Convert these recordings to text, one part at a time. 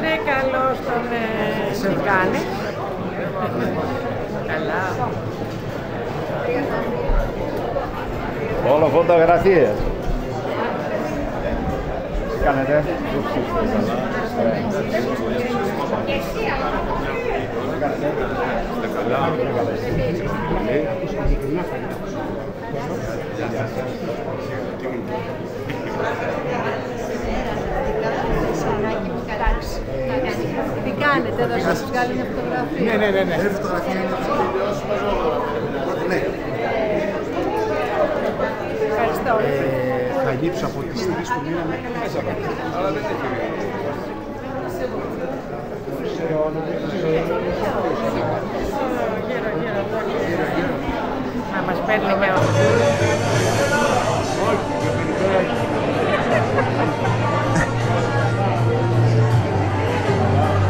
Ναι, καλώς τον τι κάνει. Καλά. Όλο φωτογραφίες. Τι κάνετε? Τι κάνετε, εδώ σας βγάλει μια φωτογραφία. Ναι. Φωτογραφία είναι ναι. Ευχαριστώ. Θα λείψω από τις 3 του μήνα μέχρι τις 4. Αλλά δεν έχει να μας παίρνει και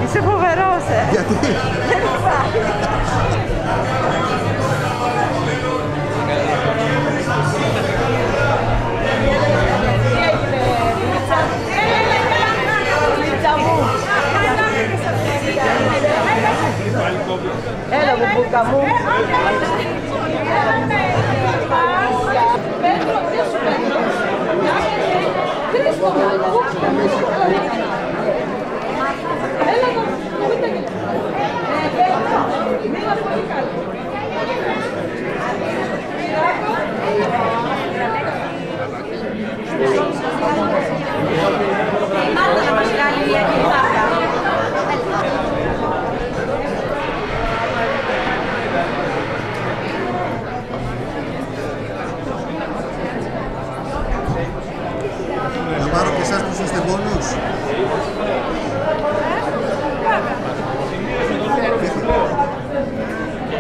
είσαι φοβερός, Γιατί? Δεν υπάρχει. Έλα μου μπουκα μου. Να πάρω και εσάς που είστε μόνος.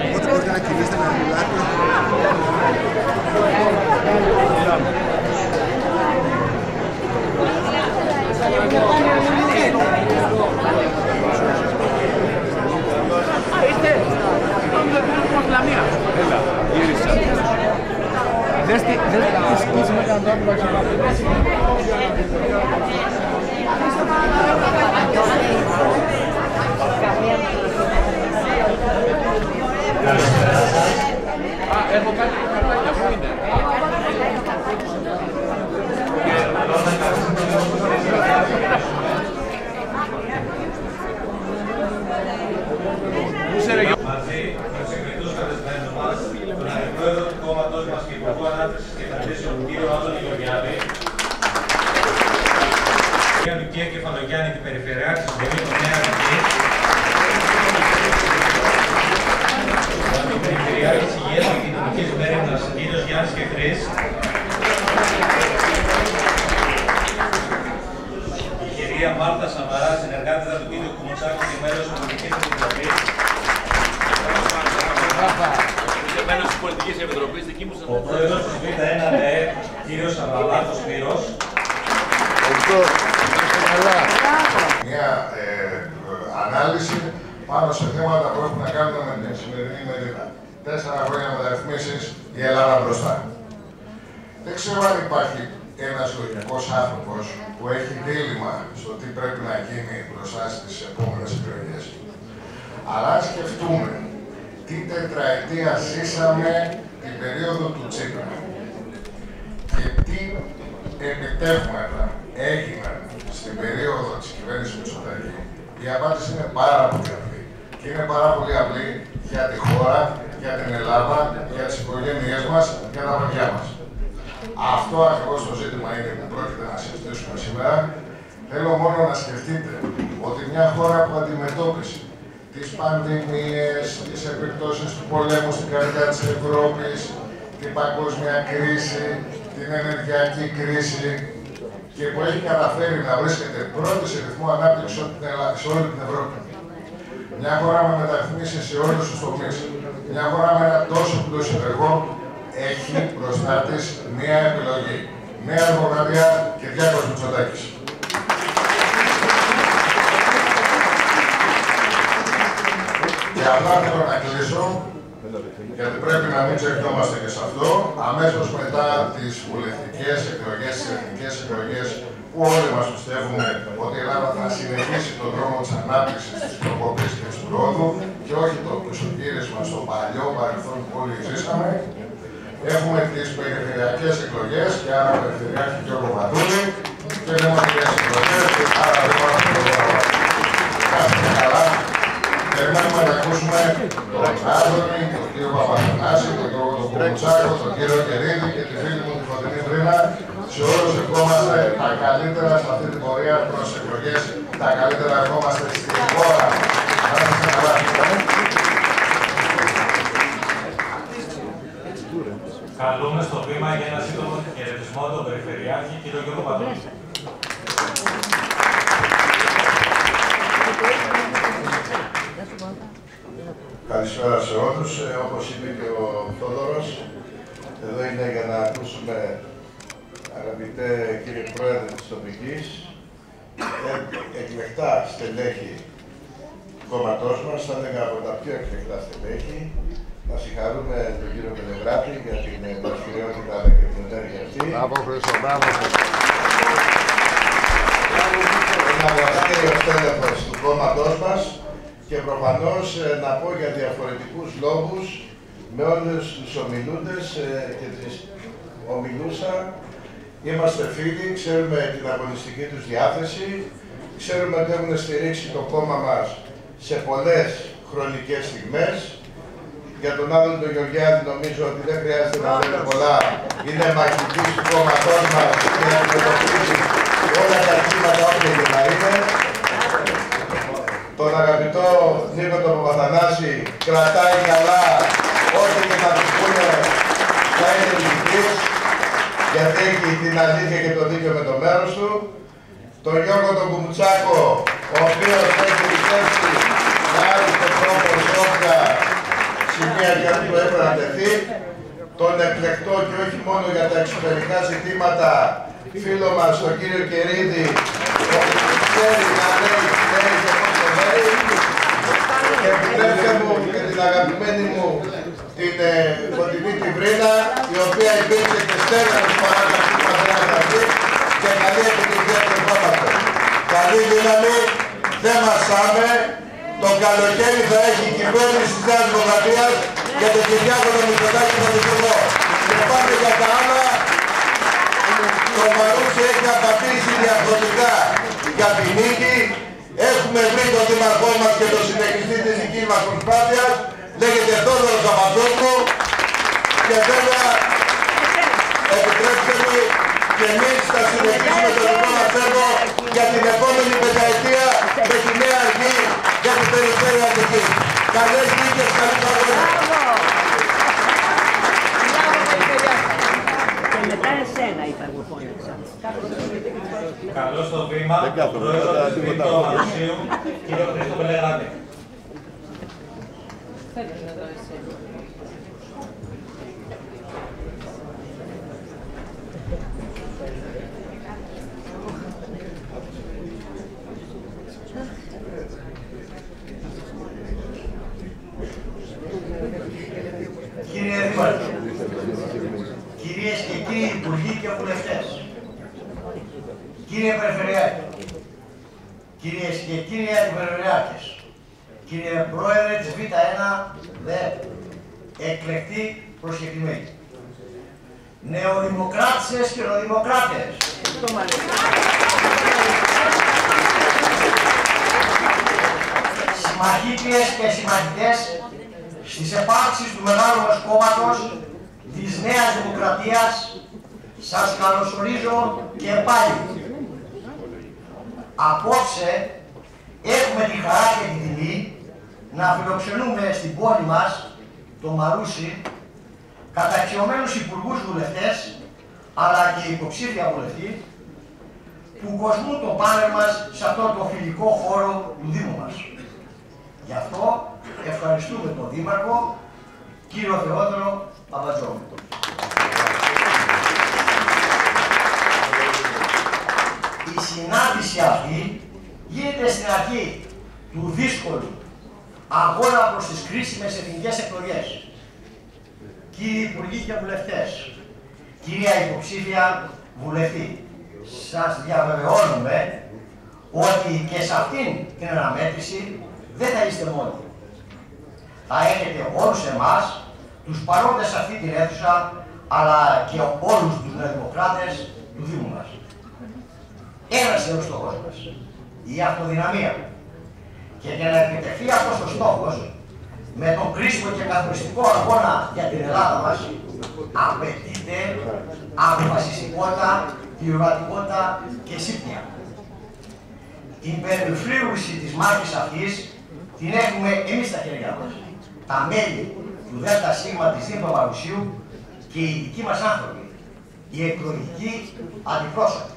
Οπότε μπορείτε να κινήσετε να μιλάτε. Έλα, γύρισα. Δες τι σκίσουμε και να το άπλωξε. Έχω κάτι καρτάκια, πού είναι? Μαζί με τους συγκεκριτούς κατεστημένους μας, τον αντιπρόεδρο του κόμματος μας και υπουργό ανάπτυξης και επενδύσεων, τον κύριο Άδωνη Γεωργιάδη, τον κύριο Κεφαλογιάννη, την Περιφερειάρχη της Βουλής του Νέα Αττικής, τον Αντιπεριφερειάρχη της Υγείας και Κοινωνικής Μέριμνας, κύριος Γιάννης Κεφρής, η κυρία Μάρτα Σαμαρά, συνεργάτηδα του κύριου Κουμουτσάκου και μέλος της Πολιτικής Επιτροπής, ο πρόεδρος της Β1ΔΕ, κύριος Αβραλάκος Σπύρος. Μια ανάλυση πάνω σε θέματα που έχουν να κάνουν με την σημερινή μερίδα. 4 χρόνια μεταρρυθμίσεις, η Ελλάδα μπροστά. Δεν ξέρω αν υπάρχει ένας λογικός άνθρωπος που έχει δίλημμα στο τι πρέπει να γίνει μπροστά στις επόμενες εκλογές. Αλλά αν σκεφτούμε τι τετραετία ζήσαμε την περίοδο του Τσίπρα και τι επιτεύγματα έγιναν στην περίοδο της κυβέρνησης Μητσοτάκη, η απάντηση είναι πάρα πολύ απλή. Και είναι πάρα πολύ απλή για τη χώρα, για την Ελλάδα, για τις οικογένειές μας, για τα παιδιά μας. Αυτό ακριβώς το ζήτημα είναι που πρόκειται να συζητήσουμε σήμερα. Θέλω μόνο να σκεφτείτε ότι μια χώρα που αντιμετώπισε τις πανδημίες, τις επιπτώσεις του πολέμου στην καρδιά της Ευρώπης, την παγκόσμια κρίση, την ενεργειακή κρίση και που έχει καταφέρει να βρίσκεται πρώτη σε ρυθμό ανάπτυξης σε όλη την Ευρώπη. Μια χώρα με μεταρρυθμίσεις σε όλους τους τομείς. Μια χώρα με ένα τόσο πλούσιο έργο έχει μπροστά της μία επιλογή. Νέα Δημοκρατία και Κυριάκος Μητσοτάκης. Και απλά θέλω να κλείσω Γιατί πρέπει να μην ξεχνιόμαστε και σε αυτό. Αμέσως μετά τις βουλευτικές εκλογές, τις εθνικές εκλογές, που όλοι μας πιστεύουμε ότι η Ελλάδα θα συνεχίσει τον δρόμο της ανάπτυξης, της προκοπής και της πρόοδου και όχι το πισωγύρισμα στο παλιό παρελθόν που όλοι ζήσαμε. Έχουμε τις περιφερειακές εκλογές και άρα περιφερειάρχη Γιώργο Βαδούλη και δημοτικές εκλογές και άρα Κάθε καλά. Περιμένουμε να ακούσουμε τον Άδωνη, τον κύριο Παπαθανάση, τον κύριο Κουμουτσάκο, τον κύριο Κερίδη και τη φίλη μου τη Φωτεινή Βρίνα. Σε όλους ευχόμαστε τα καλύτερα σε αυτή την πορεία προς εκλογές. Τα καλύτερα ευχόμαστε στην χώρα. Να είστε καλά. Καλούμε στο βήμα για ένα σύντομο χαιρετισμό τον Περιφερειάρχη κ. Γιώργο Βαδούλη. Καλησπέρα σε όλους. Όπως είπε και ο Θόδωρος, εδώ είναι για να ακούσουμε, αγαπητέ κύριε Πρόεδρε της τοπικής, εκλεκτά στελέχη του κόμματός μας, θα έλεγα από τα πιο εκλεκτά στελέχη. Να συγχαρούμε τον κύριο Πελεγράτη για την δραστηριότητα αλλά και την ενέργεια αυτή. Μπράβο, Χρήστο, μπράβο. Ένα βασίλειος τέλεχος του κόμματός μας και προφανώς να πω για διαφορετικούς λόγους με όλους τους ομιλούντες και τις ομιλούσα. Είμαστε φίλοι, ξέρουμε την αγωνιστική τους διάθεση, ξέρουμε ότι έχουν στηρίξει το κόμμα μας σε πολλές χρονικές στιγμές. Για τον άλλον τον Γεωργιάδη νομίζω ότι δεν χρειάζεται να λέμε πολλά. Είναι μαχητής του κόμματός μας και αντιμετωπίζει όλα τα κύματα όποια και να είναι. Τον αγαπητό Νίκο τον Παπαθανάση κρατάει καλά, ό,τι και να τους πούνε θα είναι λυπής, γιατί έχει την αλήθεια και το δίκιο με το μέρος του. Τον Γιώργο τον Κουμουτσάκο, ο οποίος έχει πιστέψει με άριστο τρόπο σε όποια σημεία για που έπρεπε να τεθεί. Τον εκλεκτό και όχι μόνο για τα εξωτερικά ζητήματα φίλο μας, τον κύριο Κερίδη, που ξέρει να λέει και πώς το λέει. Και επιτρέψτε μου και την αγαπημένη μου την Φωτεινή τη Βρίνα, η οποία υπήρξε και στέγανος παράταξης του Πατέρα και καλή επιτυχία του κόμματος. Καλή δύναμη, δεν μασάμε. Το καλοκαίρι θα έχει η κυβέρνηση της Νέας Δημοκρατίας για τον Κυριάκο τον Μητσοτάκη και τον Υπουργό. Και πάμε για τα άλλα. Το Μαρούσι έχει απαντήσει διαφορετικά για την νίκη. Έχουμε βρει τον δήμαρχό μας και τον συνεχιστή της δικής μας προσπάθειας. Λέγεται Θόδωρος Παπαδόπουλου. Και βέβαια, επιτρέψτε μου, και εμείς θα συνεχίσουμε το δικό μας έργο για την επόμενη πενταετία με τη νέα αρχή για την περιφέρεια Αττικής. Καλές νίκες, καλή παραγωγή. Και μετά εσένα είπα εγώ φώνηξα. Καλώς στο βήμα, τον πρόεδρο της Β' Μαρουσίου, κύριο Χρήστο Πελεγράτη. Κύριε Δήμαρχε, κυρίες και κύριοι υπουργοί και βουλευτές, κύριε Περιφερειάρχη, κυρίες και κύριοι αντιπεριφερειάρχες, κύριε Πρόεδρε της Β1 ΔΕ, εκλεκτοί προσκεκλημένοι, νεοδημοκράτησες και νεοδημοκράτες, συμμαχίτριες και συμμαχητές στις επάρξεις του μεγάλου μας κόμματος της Νέας Δημοκρατίας, σας καλωσορίζω και πάλι. Απόψε έχουμε τη χαρά και την τιμή να φιλοξενούμε στην πόλη μας, το Μαρούσι, καταξιωμένους υπουργούς βουλευτές, αλλά και υποψήφια βουλευτή, που κοσμούν το πάνελ μας σε αυτό το φιλικό χώρο του Δήμου μας. Γι' αυτό ευχαριστούμε τον Δήμαρχο, κύριο Θεόδωρο Παπατζόγλου. Η συνάντηση αυτή γίνεται στην αρχή του δύσκολου αγώνα προς τις κρίσιμες εθνικές εκλογές κύριοι υπουργοί και βουλευτές, κυρία υποψήφια βουλευτή, σας διαβεβαιώνουμε ότι και σε αυτήν την αναμέτρηση δεν θα είστε μόνοι. Θα έχετε όλους εμάς, τους παρόντες σε αυτή την αίθουσα, αλλά και όλους τους νεοδημοκράτες του Δήμου μας. Ένας είναι ο στόχος μας, η αυτοδυναμία. Και για να επιτευχθεί αυτός ο στόχος, με τον κρίσιμο και καθοριστικό αγώνα για την Ελλάδα μας, απαιτείται αποφασιστικότητα, πληρωματικότητα και σύμπνοια. Την περιφλήρωση της μάχης αυτής την έχουμε εμείς στα χέρια μας. Τα μέλη του ΔΣ της Δήμου Παπαδουσίου και οι δικοί μας άνθρωποι, οι εκλογικοί αντιπρόσωποι.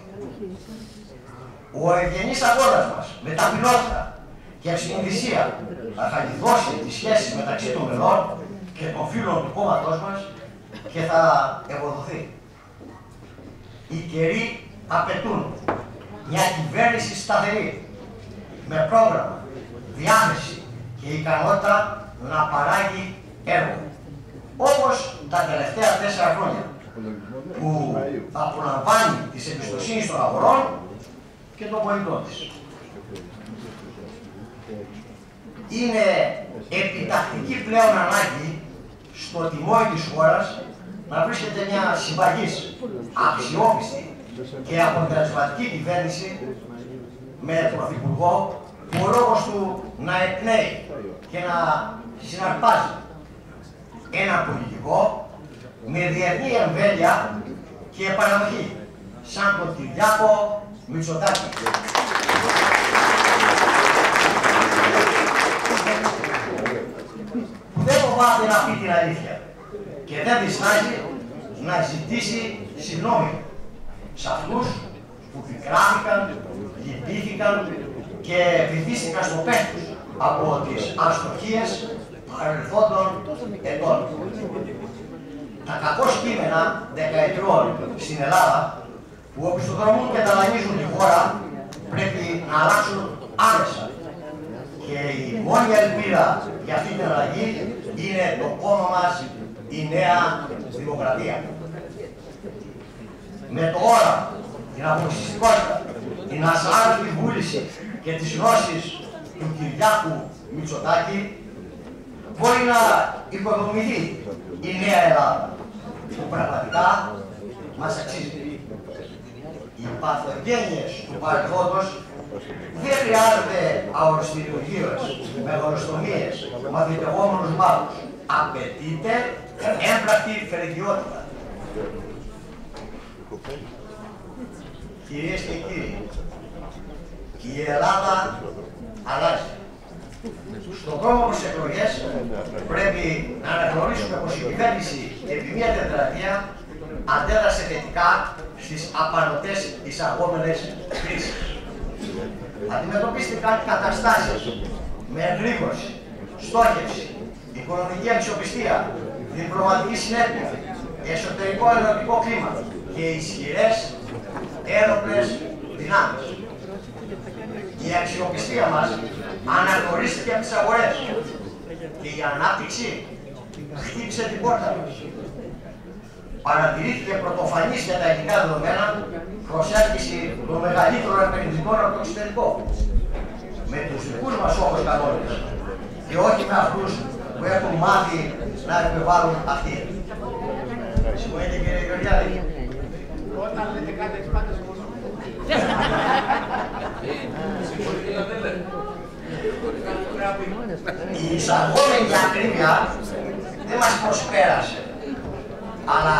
Ο ευγενής αγώνας μας με ταπεινότητα και ευσυνειδησία θα χαλιδώσει τις σχέσεις μεταξύ των μελών και των φίλων του κόμματός μας και θα ευοδοθεί. Οι καιροί απαιτούν μια κυβέρνηση σταθερή, με πρόγραμμα, διάμεση και ικανότητα να παράγει έργο. Όπως τα τελευταία 4 χρόνια, που θα απολαμβάνει της εμπιστοσύνης των αγορών και των πολιτών της. Είναι επιτακτική πλέον ανάγκη στο τιμόνι της χώρας να βρίσκεται μια συμπαγής, αξιόπιστη και αποτελεσματική κυβέρνηση με πρωθυπουργό που ο λόγος του να εκπνέει και να συναρπάζει ένα πολιτικό με διεθνή εμβέλεια και επαναδοχή, σαν τον Κυριάκο Μητσοτάκη. Που δεν φοβάται να πει την αλήθεια και δεν διστάζει να ζητήσει συγγνώμη σε αυτούς που πικράθηκαν, λυπήθηκαν και βυθίστηκαν στο πέθος από τις αστοχίες παρελθόντων ετών. Τα κακώς κείμενα δεκαετιών στην Ελλάδα που οπισθοδρομούν και ταλανίζουν τη χώρα πρέπει να αλλάξουν άμεσα. Και η μόνη ελπίδα για αυτή την αλλαγή είναι το κόμμα μας, η Νέα Δημοκρατία. Με το όραμα, την αποφασιστικότητα, την ασάρτητη βούληση και τις γνώσεις του Κυριάκου Μητσοτάκη μπορεί να οικοδομηθεί η νέα Ελλάδα που πραγματικά μας αξίζει. Οι παθογένειες του παρελθόντος δεν χρειάζονται αοριστηλουργίες, μεγαλοστομίες, μαθητευόμενους μάγους. Απαιτείται έμπρακτη φερεγγιότητα. Κυρίες και κύριοι, η Ελλάδα αλλάζει. Στον δρόμο προς εκλογές πρέπει να αναγνωρίσουμε πως η κυβέρνηση επί μία τετραετία αντέδρασε θετικά στις απανωτές εισαγόμενες κρίσεις. Αντιμετωπίστηκαν καταστάσεις με εγρήγορση, στόχευση, οικονομική αξιοπιστία, διπλωματική συνέπεια, εσωτερικό ενωτικό κλίμα και ισχυρές ένοπλες δυνάμεις. Η αξιοπιστία μας αναγνωρίστηκε από τις αγορές και η ανάπτυξη χτύπησε την πόρτα μας. Παρατηρήθηκε πρωτοφανής για τα ελληνικά δεδομένα προσέλκυση των μεγαλύτερων επενδυτικών από το εξωτερικό, με τους δικούς μας όμως κανόνες και όχι με αυτούς που έχουν μάθει να επιβάλλουν αυτοί. Συμφωνείτε κύριε Γεωργιάδη? Όταν λέτε κάτι έχεις πάντα συμφωνώ. Η εισαγόμενη ακρίβεια δεν μας προσπέρασε, αλλά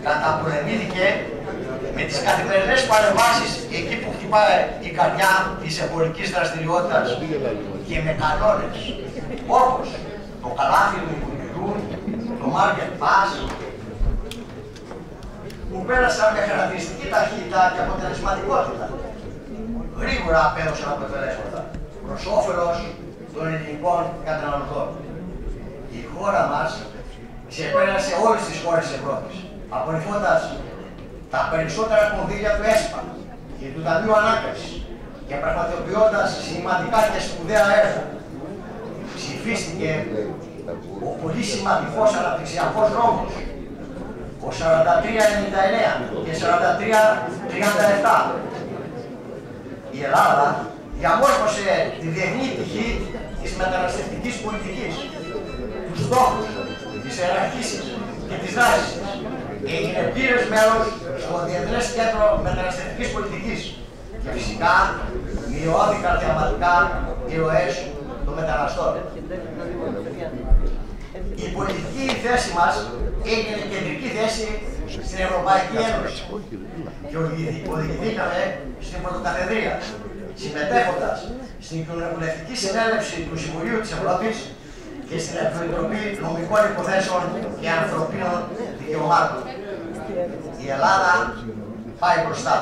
καταπολεμήθηκε με τις καθημερινές παρεμβάσεις εκεί που χτυπάει η καρδιά της εμπορικής δραστηριότητας και με κανόνες όπως το καλάθι του Υπουργικού, το Market Pass, που πέρασαν με χαρακτηριστική ταχύτητα και αποτελεσματικότητα. Γρήγορα απέδωσαν αποτελέσματα προς όφελος των ελληνικών καταναλωτών. Η χώρα μας ξεπέρασε όλες τις χώρες της Ευρώπης, απορριφώντας τα περισσότερα κονδύλια του ΕΣΠΑ και του Ταμείου Ανάκαμψης και πραγματοποιώντας σημαντικά και σπουδαία έργα. Ψηφίστηκε ο πολύ σημαντικός αναπτυξιακός νόμος, ο 4399 και 4337. Η Ελλάδα διαμόρφωσε τη διεθνή πτυχή της μεταναστευτικής πολιτικής, τους στόχους, τις ιεραρχήσεις και τις δράσεις της. Έγινε πλήρες μέλος στο Διεθνές Κέντρο Μεταναστευτικής Πολιτικής και φυσικά μειώθηκαν θεαματικά οι ροές των μεταναστών. Η πολιτική θέση μας έγινε κεντρική θέση στην Ευρωπαϊκή Ένωση και οδηγηθήκαμε στην Πρωτοκαθεδρία, συμμετέχοντας στην Κοινοβουλευτική Συνέλευση του Συμβουλίου της Ευρώπης και στην Επιτροπή Νομικών Υποθέσεων και Ανθρωπίνων Δικαιωμάτων. Η Ελλάδα πάει μπροστά.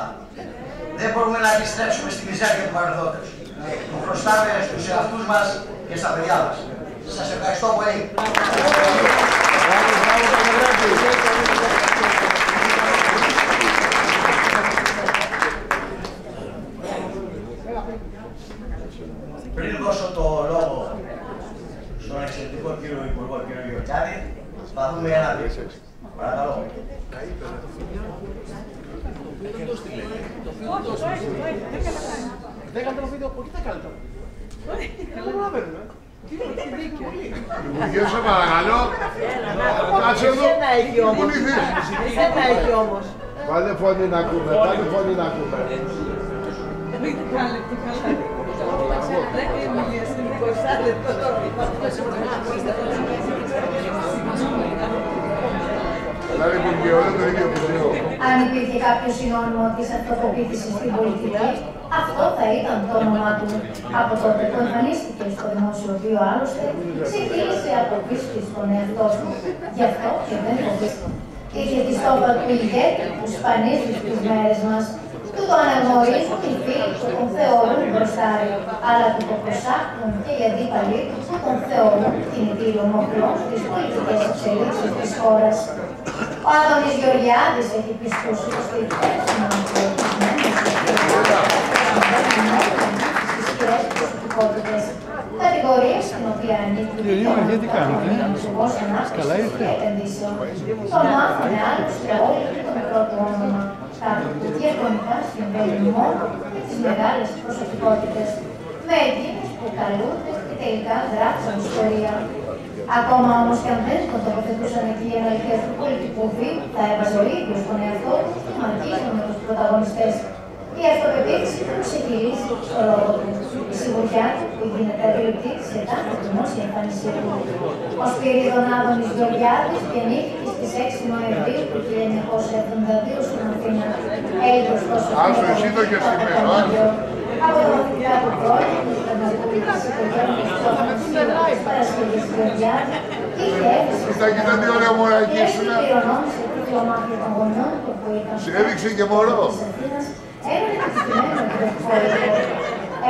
Δεν μπορούμε να επιστρέψουμε στη μιζέρια του παρελθόντος. Το χρωστάμε στους εαυτούς μας και στα παιδιά μας. Σας ευχαριστώ πολύ. Πριν δώσω το λόγο στον εξαιρετικό κύριο Υπουργό, κύριο Γεωργιάδη, θα δούμε ένα βίντεο. Παρακαλώ. Δεν κάνετε το βίντεο, όχι τα κάνετε. Δεν μπορούμε να παίρνουμε. Υπουργέ, σε παρακαλώ. Κάτσε εδώ. Εσένα έχει όμως. Βάλε φωνή να ακούμε, βάλε φωνή να ακούμε. Δηλαδή, Υπουργέ, όλο το ίδιο Υπουργείο. Αν υπήρχε κάποιο συνώνυμο της αυτοπεποίθησης στην πολιτική, αυτό θα ήταν το όνομά του. Από τότε που εμφανίστηκε στο δημόσιο βίο, άλλωστε, ξεκίνησε από πίστη στον εαυτό του. Γι' αυτό και δεν φοβήθηκε. Είχε τη στόχα του ηγέτη που σπανίζει στις μέρες μας. Του το αναγνωρίζουν οι φίλοι που τον θεωρούν μπροστάρι, αλλά του το προσάπτουν και οι αντίπαλοι που τον θεωρούν κινητήριο μοχλό στις πολιτικές εξελίξεις της χώρας. Ο Άδωνης Γεωργιάδης έχει πιστούς στους υπεύθυνους στις ισχυρές προσωπικότητες, κατηγορίες στην οποία ανήκει ο ανάπτυξης και επενδύσεων. Τον μάθανε άλλωστε όλοι το μικρό του όνομα, κάτι που διαχρονικά συμβαίνει μόνο με τις μεγάλες προσωπικότητες, με εκείνες που καλούνται και τελικά γράψαν ιστορία. Ακόμα όμως και αν δεν τον τοποθετούσαν εκεί οι εναλλικές του πολιτικού βίου, θα έβαζε ο ίδιος τον εαυτό του και μαρκίζοντα με τους πρωταγωνιστές. Η αυτοπεποίθηση του ξεκινήσει στο λόγο του. Η σιγουριά του που γίνεται αντιληπτή σε κάθε δημόσια εμφάνισή του. Ο Σπυρίδων Άδωνης Γεωργιάδης γεννήθηκε στις 6 Νοεμβρίου του 1972 στην Αθήνα. Έγινε ωστόσο από τα μαθητικά του χρόνια του Στρατηγικού της οικογένειας του Αθηνασίου Παρασκευής Γεωργιάδη είχε έφεση στην Αθήνα και κληρονόμησε το φιλομάθεια των γονιών του που ήταν στο Αθήνας. Έμεινε χριστιμένο και δευκόλυτο.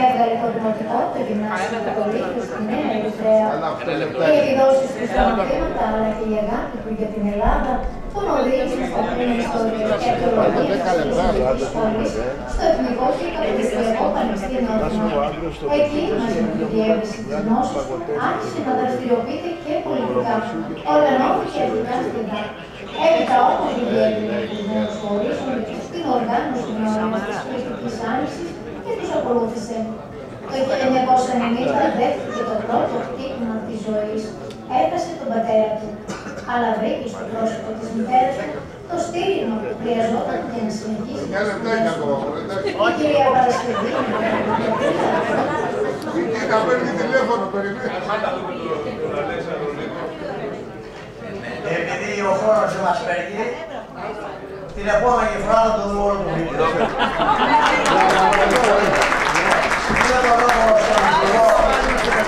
Έβγαλε το δημοτικό, το γυμνάσιο και το λύκειο στη Νέα Ερυθρέα. Οι επιδόσεις του στα μαθήματα αλλά και η αγάπη του για την Ελλάδα τον οδήγησε στα πλήρη ιστορία και αρχαιολογία της πόλης στο Εθνικό και Καπιταλιστικό Πανεπιστήμιο Αθηνών. Εκεί, μαζί με τη διεύρυνση της γνώσης, άρχισε να δραστηριοποιείται και πολιτικά. Οργανώθηκε αρχικά στην ΔΑΚ. Έπειτα όμως η διεύρυνση του νέου ορίζοντος στην οργάνωση νεολαίας της Πολιτικής Άνοιξης και τους ακολούθησε. Το 1990 δέχτηκε το πρώτο χτύπημα της ζωής. Έχασε τον πατέρα του, αλλά βρήκε στο πρόσωπο της μητέρας του το στήριγμα που χρειαζόταν για να συνεχίσει τη ζωή του. Η κυρία Παρασκευή, να παίρνει τηλέφωνο, περιμένει. Επειδή ο χρόνος δεν μας παίρνει, την επόμενη φορά θα το δούμε όλο το βίντεο. Δίνω το λόγο στον Υπουργό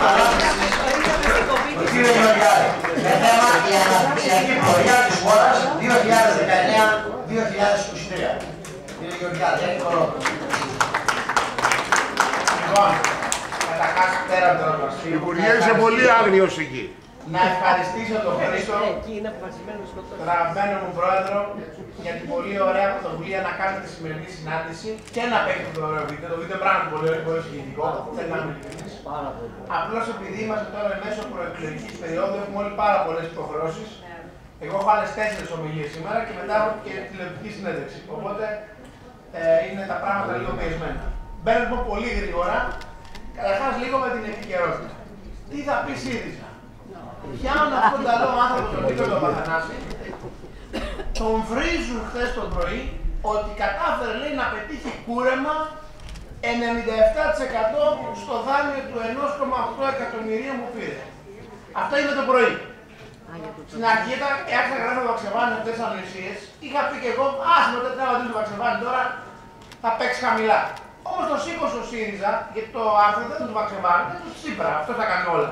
Ανάπτυξης, τον κύριο Γεωργιάδη, με θέμα η αναπτυξιακή πορεία της χώρας 2019-2023. Κύριε Γεωργιάδη, έχει το λόγο. Λοιπόν, καταρχάς πέρα από το ονομαστή. Υπουργέ, είσαι πολύ άγριος εκεί. να ευχαριστήσω τον Χρήστο, τον αγαπημένο μου πρόεδρο, για την πολύ ωραία πρωτοβουλία να κάνει τη σημερινή συνάντηση και να παίξει το ωραίο βίντεο. Το βίντεο πράγματι πολύ ωραίο, πολύ συγκινητικό. Δεν να είμαι ειλικρινής. Απλώς επειδή είμαστε τώρα μέσω προεκλογικής περίοδου, έχουμε όλοι πάρα πολλές υποχρεώσεις. Εγώ έχω άλλες 4 ομιλίες σήμερα και μετά έχω και τηλεοπτική συνέντευξη. Οπότε είναι τα πράγματα λίγο πιεσμένα. Μπαίνω λοιπόν πολύ γρήγορα. Καταρχάς λίγο με την επικαιρότητα. Τι θα πει ΣΥΡΙΖΑ. Πιάνουν αυτόν τον καλό άνθρωπο τον Νίκο τον Παθανάση, τον βρίζουν χθες το πρωί ότι κατάφερε λέει να πετύχει κούρεμα 97% στο δάνειο του 1,8 εκατομμυρίων που πήρε. Αυτό είναι το πρωί. Στην αρχή άρχισα να γράφω το Βαξεβάνι με 4 ανοησίες. Είχα πει και εγώ, με το τράβα του Βαξεβάνι τώρα θα παίξει χαμηλά. Όμως το σήκωσε ο ΣΥΡΙΖΑ, γιατί το άρθρο δεν του Βαξεβάνι, δεν του Τσίπρα. Αυτό θα κάνει όλα.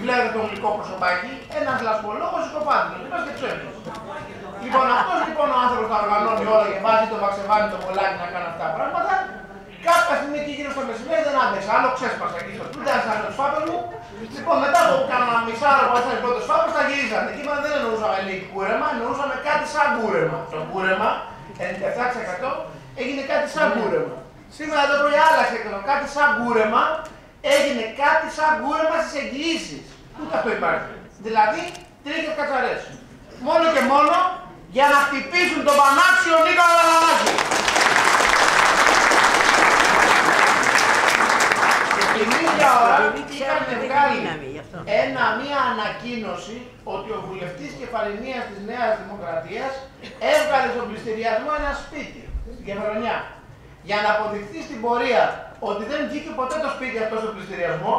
Βλέπετε το γλυκό προσωπάκι, ένας λασπολόγος οικοπάντηλος. Είμαστε και ψεύτες. Λοιπόν, αυτός λοιπόν ο άνθρωπος τα οργανώνει όλα και βάζει το Βαξεβάνι το πολλάκι να κάνει αυτά τα πράγματα. Κάποια στιγμή εκεί γύρω στο μεσημέρι δεν άντεξα, άλλο ξέσπασα εκεί στο σπίτι, ήταν σαν το σφάπελ μου. Λοιπόν, μετά από κάνα μισάωρο που έσανε πρώτο σφάπελ, τα γυρίζανε. Εκεί δεν εννοούσαμε λέει κούρεμα, εννοούσαμε κάτι σαν κούρεμα. Το κούρεμα, 97% έγινε κάτι σαν κούρεμα. Σήμερα το πρωί άλλαξε και το κάτι σαν κούρεμα, έγινε κάτι σαν κούρεμα στις εγγυήσεις. Ούτε αυτό υπάρχει. Δηλαδή, τρίχες κατσαρές. Μόνο και μόνο για να χτυπήσουν τον πανάξιο Νίκο Παθανάση. Και την ίδια ώρα είχαν βγάλει μία ανακοίνωση ότι ο βουλευτής Κεφαληνίας της Νέας Δημοκρατίας έβγαλε στον πληστηριασμό ένα σπίτι στην Κεφαλονιά. Για να αποδειχθεί στην πορεία ότι δεν βγήκε ποτέ το σπίτι αυτό στον πληστηριασμό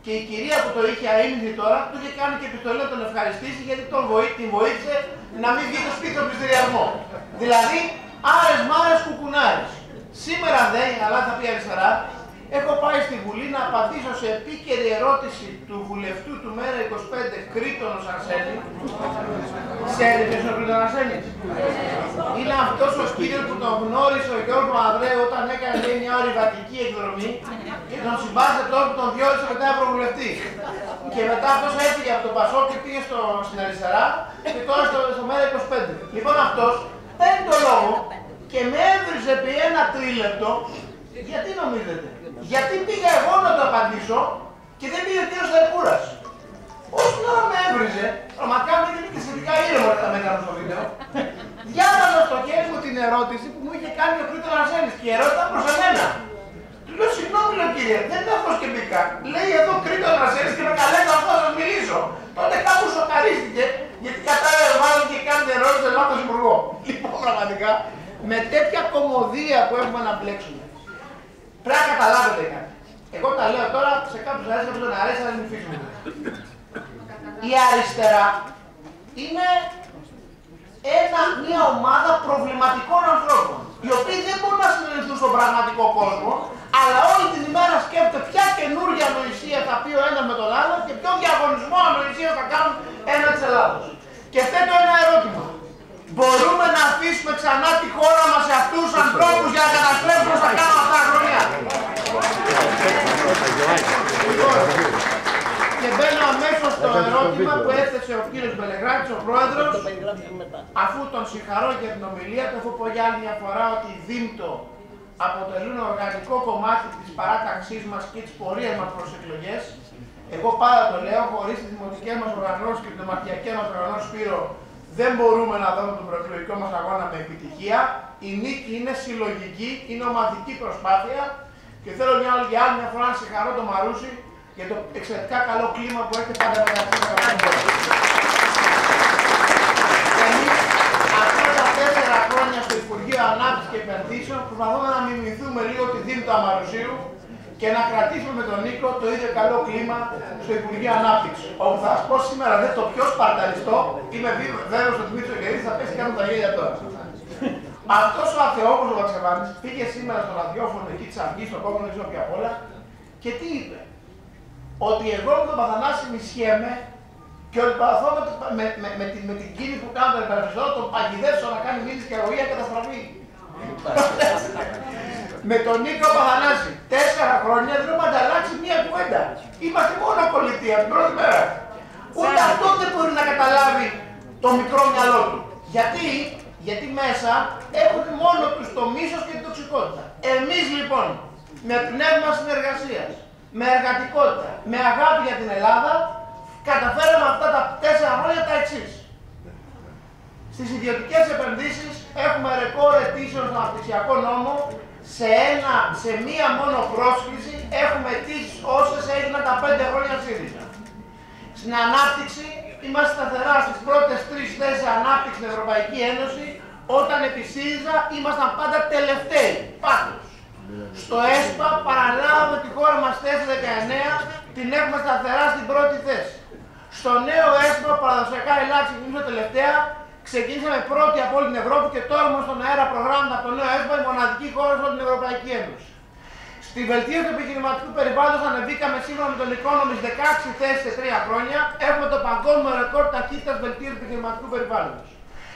και η κυρία που το είχε αείμνηθη τώρα του είχε κάνει και επιστολή να τον ευχαριστήσει γιατί την βοήθησε να μην βγει το σπίτι στον πληστηριασμό. Δηλαδή, άρες μάρες κουκουνάρες. Σήμερα δεν, αλλά θα πει αριστερά, έχω πάει στη Βουλή να απαντήσω σε επίκαιρη ερώτηση του βουλευτού του Μέρα 25 Κρήτονος Αρσένη. Ξέρετε ποιος είναι ο Κρήτονος Αρσένης? Είναι αυτός ο κύριος που τον γνώρισε ο Γιώργος Μαυρέου όταν έκανε μια ορειβατική εκδρομή και τον συμπάθησε τώρα που τον διόρισε μετά ευρωβουλευτή. Και μετά αυτός έφυγε από το Πασόκ και πήγε στην αριστερά και τώρα στο Μέρα 25. Λοιπόν αυτός παίρνει το λόγο και με έβριζε επί 1 τρίλεπτο. Γιατί νομίζετε? Γιατί πήγα εγώ να το απαντήσω και δεν πήγε ο κύριος Σταϊκούρας. Όσο ώρα με έβριζε, πραγματικά με έγινε και σχετικά ήρεμο όταν με έκανα στο βίντεο, διάβαζα στο χέρι μου την ερώτηση που μου είχε κάνει ο Κρήτονος Αρσένης και η ερώτηση ήταν προς εμένα. Του λέω συγγνώμη λέω κύριε, δεν είναι αυτός και μπήκα. Λέει εδώ Κρήτονος Αρσένης και με καλέσει αυτό να σας μιλήσω. Τότε κάπου σοκαρίστηκε γιατί κατάλαβε μάλλον και κάνετε ερώτηση σε λάθος υπουργό. Λοιπόν πραγματικά με τέτοια κωμωδία που έχουμε να μπλέξουμε. Πρέπει να καταλάβετε κάτι. Εγώ τα λέω τώρα σε κάποιους αρέσει, κάποιους δεν αρέσει, αλλά είναι φύση μου. Η αριστερά είναι μια ομάδα προβληματικών ανθρώπων, οι οποίοι δεν μπορούν να συνεργαστούν στον πραγματικό κόσμο, αλλά όλη την ημέρα σκέφτεται ποια καινούργια ανοησία θα πει ο ένας με τον άλλο και ποιο διαγωνισμό ανοησία θα κάνουν ένα της Ελλάδος. Και θέτω ένα ερώτημα. Μπορούμε να αφήσουμε ξανά τη χώρα μας σε αυτούς τους ανθρώπους για να καταστρέψουμε όσα κάνουμε αυτά τα χρόνια? Και μπαίνω αμέσως στο ερώτημα που έθεσε ο κύριος Μπελεγράτης, ο πρόεδρος, αφού τον συγχαρώ για την ομιλία του, αφού πω για άλλη μια φορά ότι οι ΔΥΜΤΟ αποτελούν οργανικό κομμάτι της παράταξής μας και της πορείας μας προς εκλογές. Εγώ πάντα το λέω, χωρίς τις δημοτικές μας οργανώσεις και τις δημαρχιακές μας οργανώσεις, Σπύρο, δεν μπορούμε να δούμε τον προεκλογικό μας αγώνα με επιτυχία. Η νίκη είναι συλλογική, είναι ομαδική προσπάθεια και θέλω για άλλη μια φορά να συγχαρώ τον Μαρούσι για το εξαιρετικά καλό κλίμα που έχετε πάντα μεταξύ των ανθρώπων. Εμείς αυτά τα 4 χρόνια στο Υπουργείο Ανάπτυξης και Επενδύσεων προσπαθούμε να μιμηθούμε λίγο τη ΔΥΜΤΟ Αμαρουσίου και να κρατήσουμε με τον Νίκο το ίδιο καλό κλίμα στο Υπουργείο Ανάπτυξης. Όπου θα σας πω σήμερα δεν το πιο σπαρταριστό, είμαι βέβαιος ότι Μήτσο Κερίδης θα πέσει κάτω τα γέλια τώρα. Αυτός ο αθεόκος ο Βαξεβάνης πήγε σήμερα στο ραδιόφωνο εκεί της Αυγής, στο κόμμα, δεν ξέρω πια απ' όλα, και τι είπε? Ότι εγώ με τον Παθανάση μισιέμαι και ότι παραθώ με την κίνηση που κάνω τον υπερασπιστό, τον παγιδεύσω να κάνει μήνυση και αγωγή για καταστροφή. Με τον Νίκο Παθανάση 4 χρόνια δεν έχουμε ανταλλάξει μία κουβέντα. Είμαστε μόνο πολιτεία την πρώτη μέρα. Ούτε αυτό δεν μπορεί να καταλάβει το μικρό μυαλό του. Γιατί μέσα έχουν μόνο τους το μίσος και την τοξικότητα. Εμείς λοιπόν, με πνεύμα συνεργασίας, με εργατικότητα, με αγάπη για την Ελλάδα, καταφέραμε αυτά τα 4 χρόνια τα εξής. Στις ιδιωτικές επενδύσεις έχουμε ρεκόρ αιτήσεων στον αναπτυξιακό νόμο. Σε μία μόνο πρόσκληση έχουμε αιτήσεις όσες έγιναν τα 5 χρόνια ΣΥΡΙΖΑ. Στην ανάπτυξη είμαστε σταθερά στις πρώτες 3 θέσεις ανάπτυξη στην Ευρωπαϊκή Ένωση, όταν επί ΣΥΡΙΖΑ ήμασταν πάντα τελευταίοι. Πάντως, στο ΕΣΠΑ παραλάβαμε τη χώρα μας θέση 19, την έχουμε σταθερά στην πρώτη θέση. Στο νέο ΕΣΠΑ, παραδοσιακά η Ελλάδα ξεκινούσε τελευταία, ξεκινήσαμε πρώτη από όλη την Ευρώπη και τώρα όμως στον αέρα προγράμματα από το νέο ΕΣΠΑ η μοναδική χώρα σε όλη την Ευρωπαϊκή Ένωση. Στη βελτίωση του επιχειρηματικού περιβάλλοντος ανεβήκαμε σύμφωνα με τον Economist 16 θέσεις σε 3 χρόνια. Έχουμε το παγκόσμιο ρεκόρ ταχύτητας βελτίωσης του επιχειρηματικού περιβάλλοντος.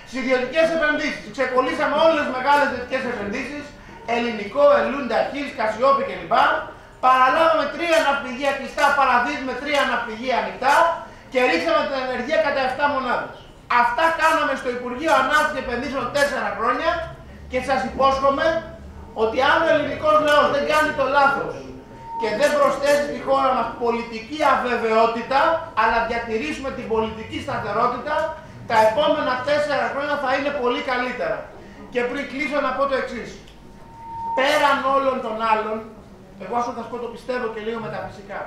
Στις ιδιωτικές επενδύσεις ξεκολλήσαμε όλες τις μεγάλες ιδιωτικές επενδύσεις, Ελληνικό, Ελούντα, Χίλ, Κασιόπη κλπ. Παραλάβαμε 3 ναυπηγεία κλειστά, παραδίδουμε 3 ναυπηγεία ανοιχτά και ρίξαμε την ενεργεία κατά 7 μονάδες. Αυτά κάναμε στο Υπουργείο Ανάπτυξης και Επενδύσεων 4 χρόνια και σας υπόσχομαι ότι αν ο ελληνικός λαός δεν κάνει το λάθος και δεν προσθέσει στη χώρα μας πολιτική αβεβαιότητα, αλλά διατηρήσουμε την πολιτική σταθερότητα, τα επόμενα 4 χρόνια θα είναι πολύ καλύτερα. Και πριν κλείσω να πω το εξής. Πέραν όλων των άλλων, εγώ όσο θα σας πω το πιστεύω και λίγο μεταφυσικά,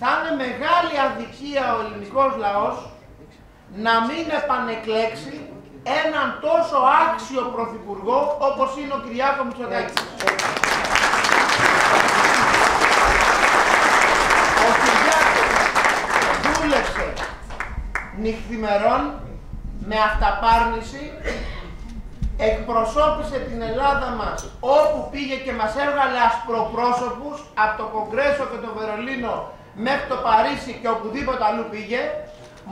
θα είναι μεγάλη αδικία ο ελληνικός λαός να μην επανεκλέξει έναν τόσο άξιο πρωθυπουργό όπως είναι ο Κυριάκο Μητσοτάκης. Ο Κυριάκος δούλεψε νυχθημερών με αυταπάρνηση, εκπροσώπησε την Ελλάδα μας όπου πήγε και μας έβγαλε ασπροπρόσωπους από το Κογκρέσο και το Βερολίνο μέχρι το Παρίσι και οπουδήποτε αλλού πήγε.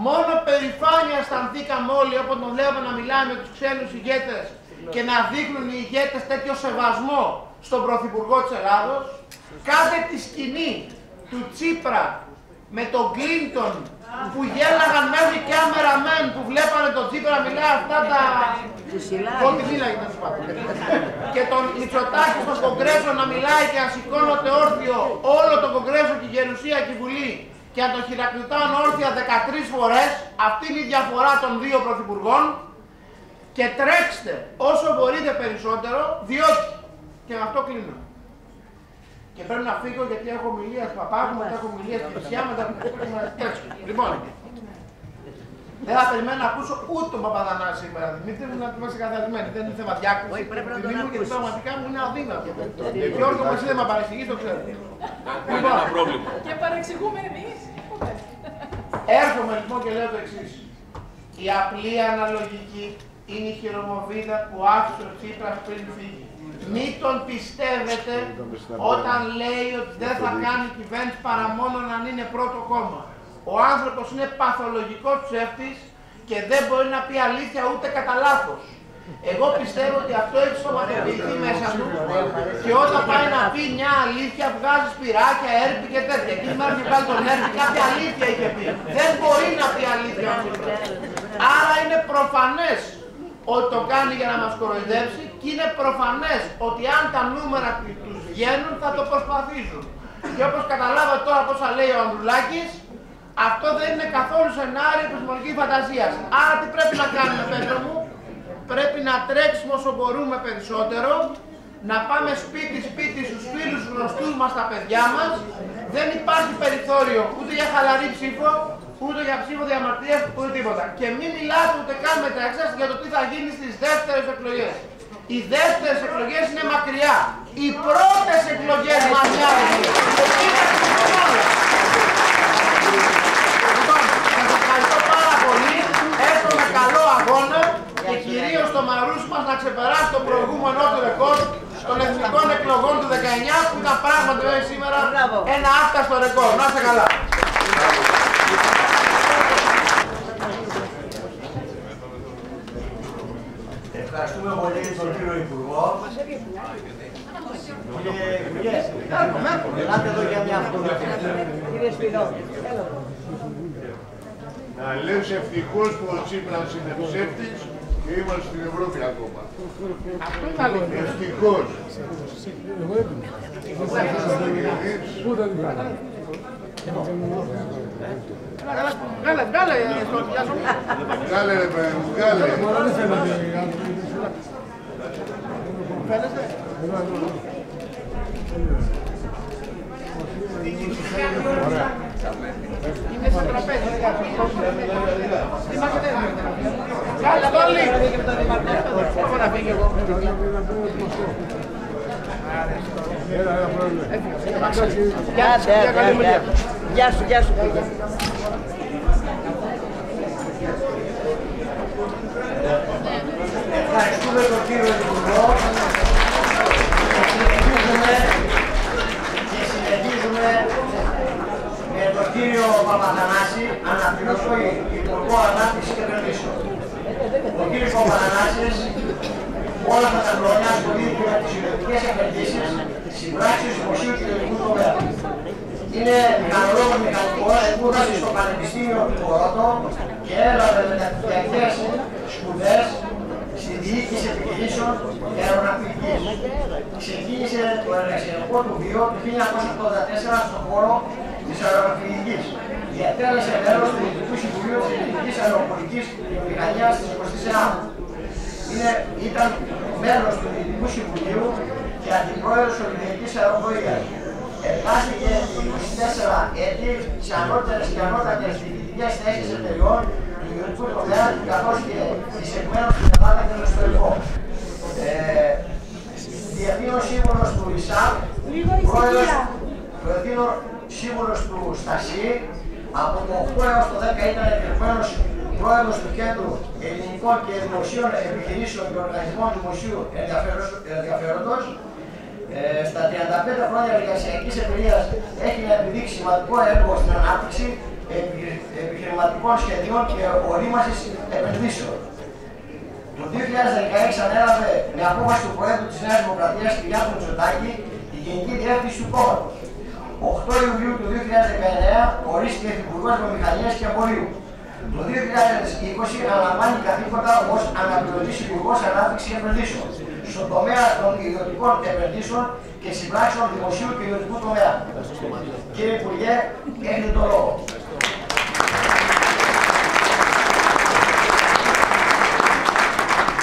Μόνο περηφάνεια αισθανθήκαμε όλοι όταν τον βλέπουμε να μιλάει με τους ξένους ηγέτες και να δείχνουν οι ηγέτες τέτοιο σεβασμό στον Πρωθυπουργό της Ελλάδος. Κάθε τη σκηνή του Τσίπρα με τον Κλίντον που γέλαγαν μέχρι κάμεραμεν που βλέπανε τον Τσίπρα να μιλάει αυτά τα... Ό,τι μίλαγε να σου πω. Και τον Μητσοτάκη στο Κογκρέσο να μιλάει και να σηκώνονται όρθιο όλο το Κογκρέσο και η Γερουσία και η Βουλή και να τον χειρακριτάνε όρθια 13 φορές. Αυτή είναι η διαφορά των 2 πρωθυπουργών. Και τρέξτε όσο μπορείτε περισσότερο, διότι, και με αυτό κλείνω, και πρέπει να φύγω γιατί έχω ομιλία του Παπάγου, μετά έχω ομιλία στη Φυσιά, μετά πρέπει να τρέξω. Λοιπόν, δεν θα περιμένω να ακούσω ούτε τον Παπαδανάση σήμερα. Δημήτρη μου, να είμαστε καθαρισμένοι. Δεν είναι θέμα διάκριση. Γιατί πραγματικά μου είναι αδύνατο. Γιώργο, μου εσύ δεν με παρεξηγείς, το ξέρω. Και παρεξηγούμε εμείς. Έρχομαι λοιπόν και λέω το εξής. Η απλή αναλογική είναι η χειρομοβίδα που άφησε ο Τσίπρας πριν φύγει. Μην τον πιστεύετε όταν λέει ότι δεν θα κάνει κυβέρνηση παρά μόνο να είναι πρώτο κόμμα. Ο άνθρωπος είναι παθολογικός ψεύτης και δεν μπορεί να πει αλήθεια ούτε κατά λάθος. Εγώ πιστεύω ότι αυτό έχει σωματοποιηθεί μέσα του και όταν πάει να πει μια αλήθεια βγάζει σπυράκια, έρπη και τέτοια. Εκεί μέρα και πάλι τον έρπη κάποια αλήθεια είχε πει. Δεν μπορεί να πει αλήθεια ο Τσίπρας. Άρα είναι προφανές ότι το κάνει για να μας κοροϊδέψει και είναι προφανές ότι αν τα νούμερα τους βγαίνουν θα το προσπαθήσουν. Και όπως καταλάβατε τώρα πόσα λέει ο Ανδρουλάκης, αυτό δεν είναι καθόλου σενάριο επιστημονικής φαντασίας. Άρα τι πρέπει να κάνουμε, Πέτρο μου? Πρέπει να τρέξουμε όσο μπορούμε περισσότερο, να πάμε σπίτι-σπίτι στους φίλους, στους γνωστούς μας, τα παιδιά μας. Δεν υπάρχει περιθώριο ούτε για χαλαρή ψήφο, ούτε για ψήφο διαμαρτυρίας, ούτε τίποτα. Και μην μιλάτε ούτε καν μεταξύ σας για το τι θα γίνει στις δεύτερες εκλογές. Οι δεύτερες εκλογές είναι μακριά. Οι πρώτες εκλογές μας μοιάζουν. Λοιπόν, σας ευχαριστώ πάρα πολύ. Εύχομαι καλό αγώνα και κυρίως το Μαρούσι μας να ξεπεράσει το προηγούμενο του ρεκόρ των εθνικών εκλογών του 19 που ήταν πράγματι σήμερα ένα άφταστο ρεκόρ. Να είστε καλά. Ευχαριστούμε πολύ τον κύριο Υπουργό. Ελάτε εδώ για μια φωτογραφία. Κύριε Σπυρό, έλα. Να λες ευτυχώς που ο Τσίπρας είναι ψεύτης και είμαστε στην Ευρώπη ακόμα. Αυτό είναι αλήθεια. Ευτυχώς. Πού θα την κάνω. Βγάλε, Βγάλε ρε παιδί μου, βγάλε. φαίνεσαι. Είναι στο τραπέζι. Είμαστε Βγάλε εδώ λίγο. Πώς να φύγει εγώ. Γεια σου, γεια σου. Ευχαριστούμε τον κύριο Υπουργό και συνεχίζουμε με τον κύριο Παπαθανάση, αναπληρωτή Υπουργό Ανάπτυξης και Επενδύσεων. Ο κύριος Παπαθανάσης όλα αυτά τα χρόνια ασχολείται με τις ιδιωτικές επενδύσεις, συμπράξεις δημοσίου και ιδιωτικού τομέα. Είναι μηχανολόγος μηχανικός, σπούδασε στο Πανεπιστήμιο του Τορόντο και έλαβε μεταπτυχιακές σπουδές στη διοίκηση επιχειρήσεων αεροναυτικής. Ξεκίνησε το εργασιακό του βίο το 1984 στον χώρο της αεροναυτικής. Διατέλεσε μέλος του Διοικητικού Συμβουλίου της Ελληνικής Αεροπορικής Μηχανίας της 20ης αιώνα. Ήταν μέλος του Διοικητικού Συμβουλίου και αντιπρόεδρος της Ολυμπιακής Αεροπορίας. Εργάστηκε 24 έτη σε ανώτερες και ανώτατες διοικητικές θέσεις εταιριών του ιδιωτικού τομέα, καθώς και εισεγμένος στην Ελλάδα και στο εξωτερικό. Διευθύνων σύμβουλος του ΙΣΑΠ, διευθύνων σύμβουλος του ΣΤΑΣΥ, από το 8 έως το 10 ήταν εκλεγμένος πρόεδρος του Κέντρου Ελληνικών και Δημοσίων Επιχειρήσεων και Οργανισμών Δημοσίου Ενδιαφέροντος. Στα 35 χρόνια εργασιακής εμπειρίας έχει να επιδείξει σημαντικό έργο στην ανάπτυξη επιχειρηματικών σχεδίων και ορίμασης επενδύσεων. Το 2016 ανέλαβε με απόφαση του Προέδρου της Νέας Δημοκρατίας Κυριάκου Μητσοτάκη τη Γενική Διεύθυνση του κόμματος. 8 Ιουλίου του 2019 ορίστηκε Υπουργός Βιομηχανίας και Εμπορίου. Το 2020 αναλαμβάνει καθήκοντα ως αναπληρωτής Υπουργός Ανάπτυξης και Επενδύσεων στον τομέα των ιδιωτικών επενδύσεων και συμπράξεων δημοσίου και ιδιωτικού τομέα. Κύριε Υπουργέ, έχετε το λόγο.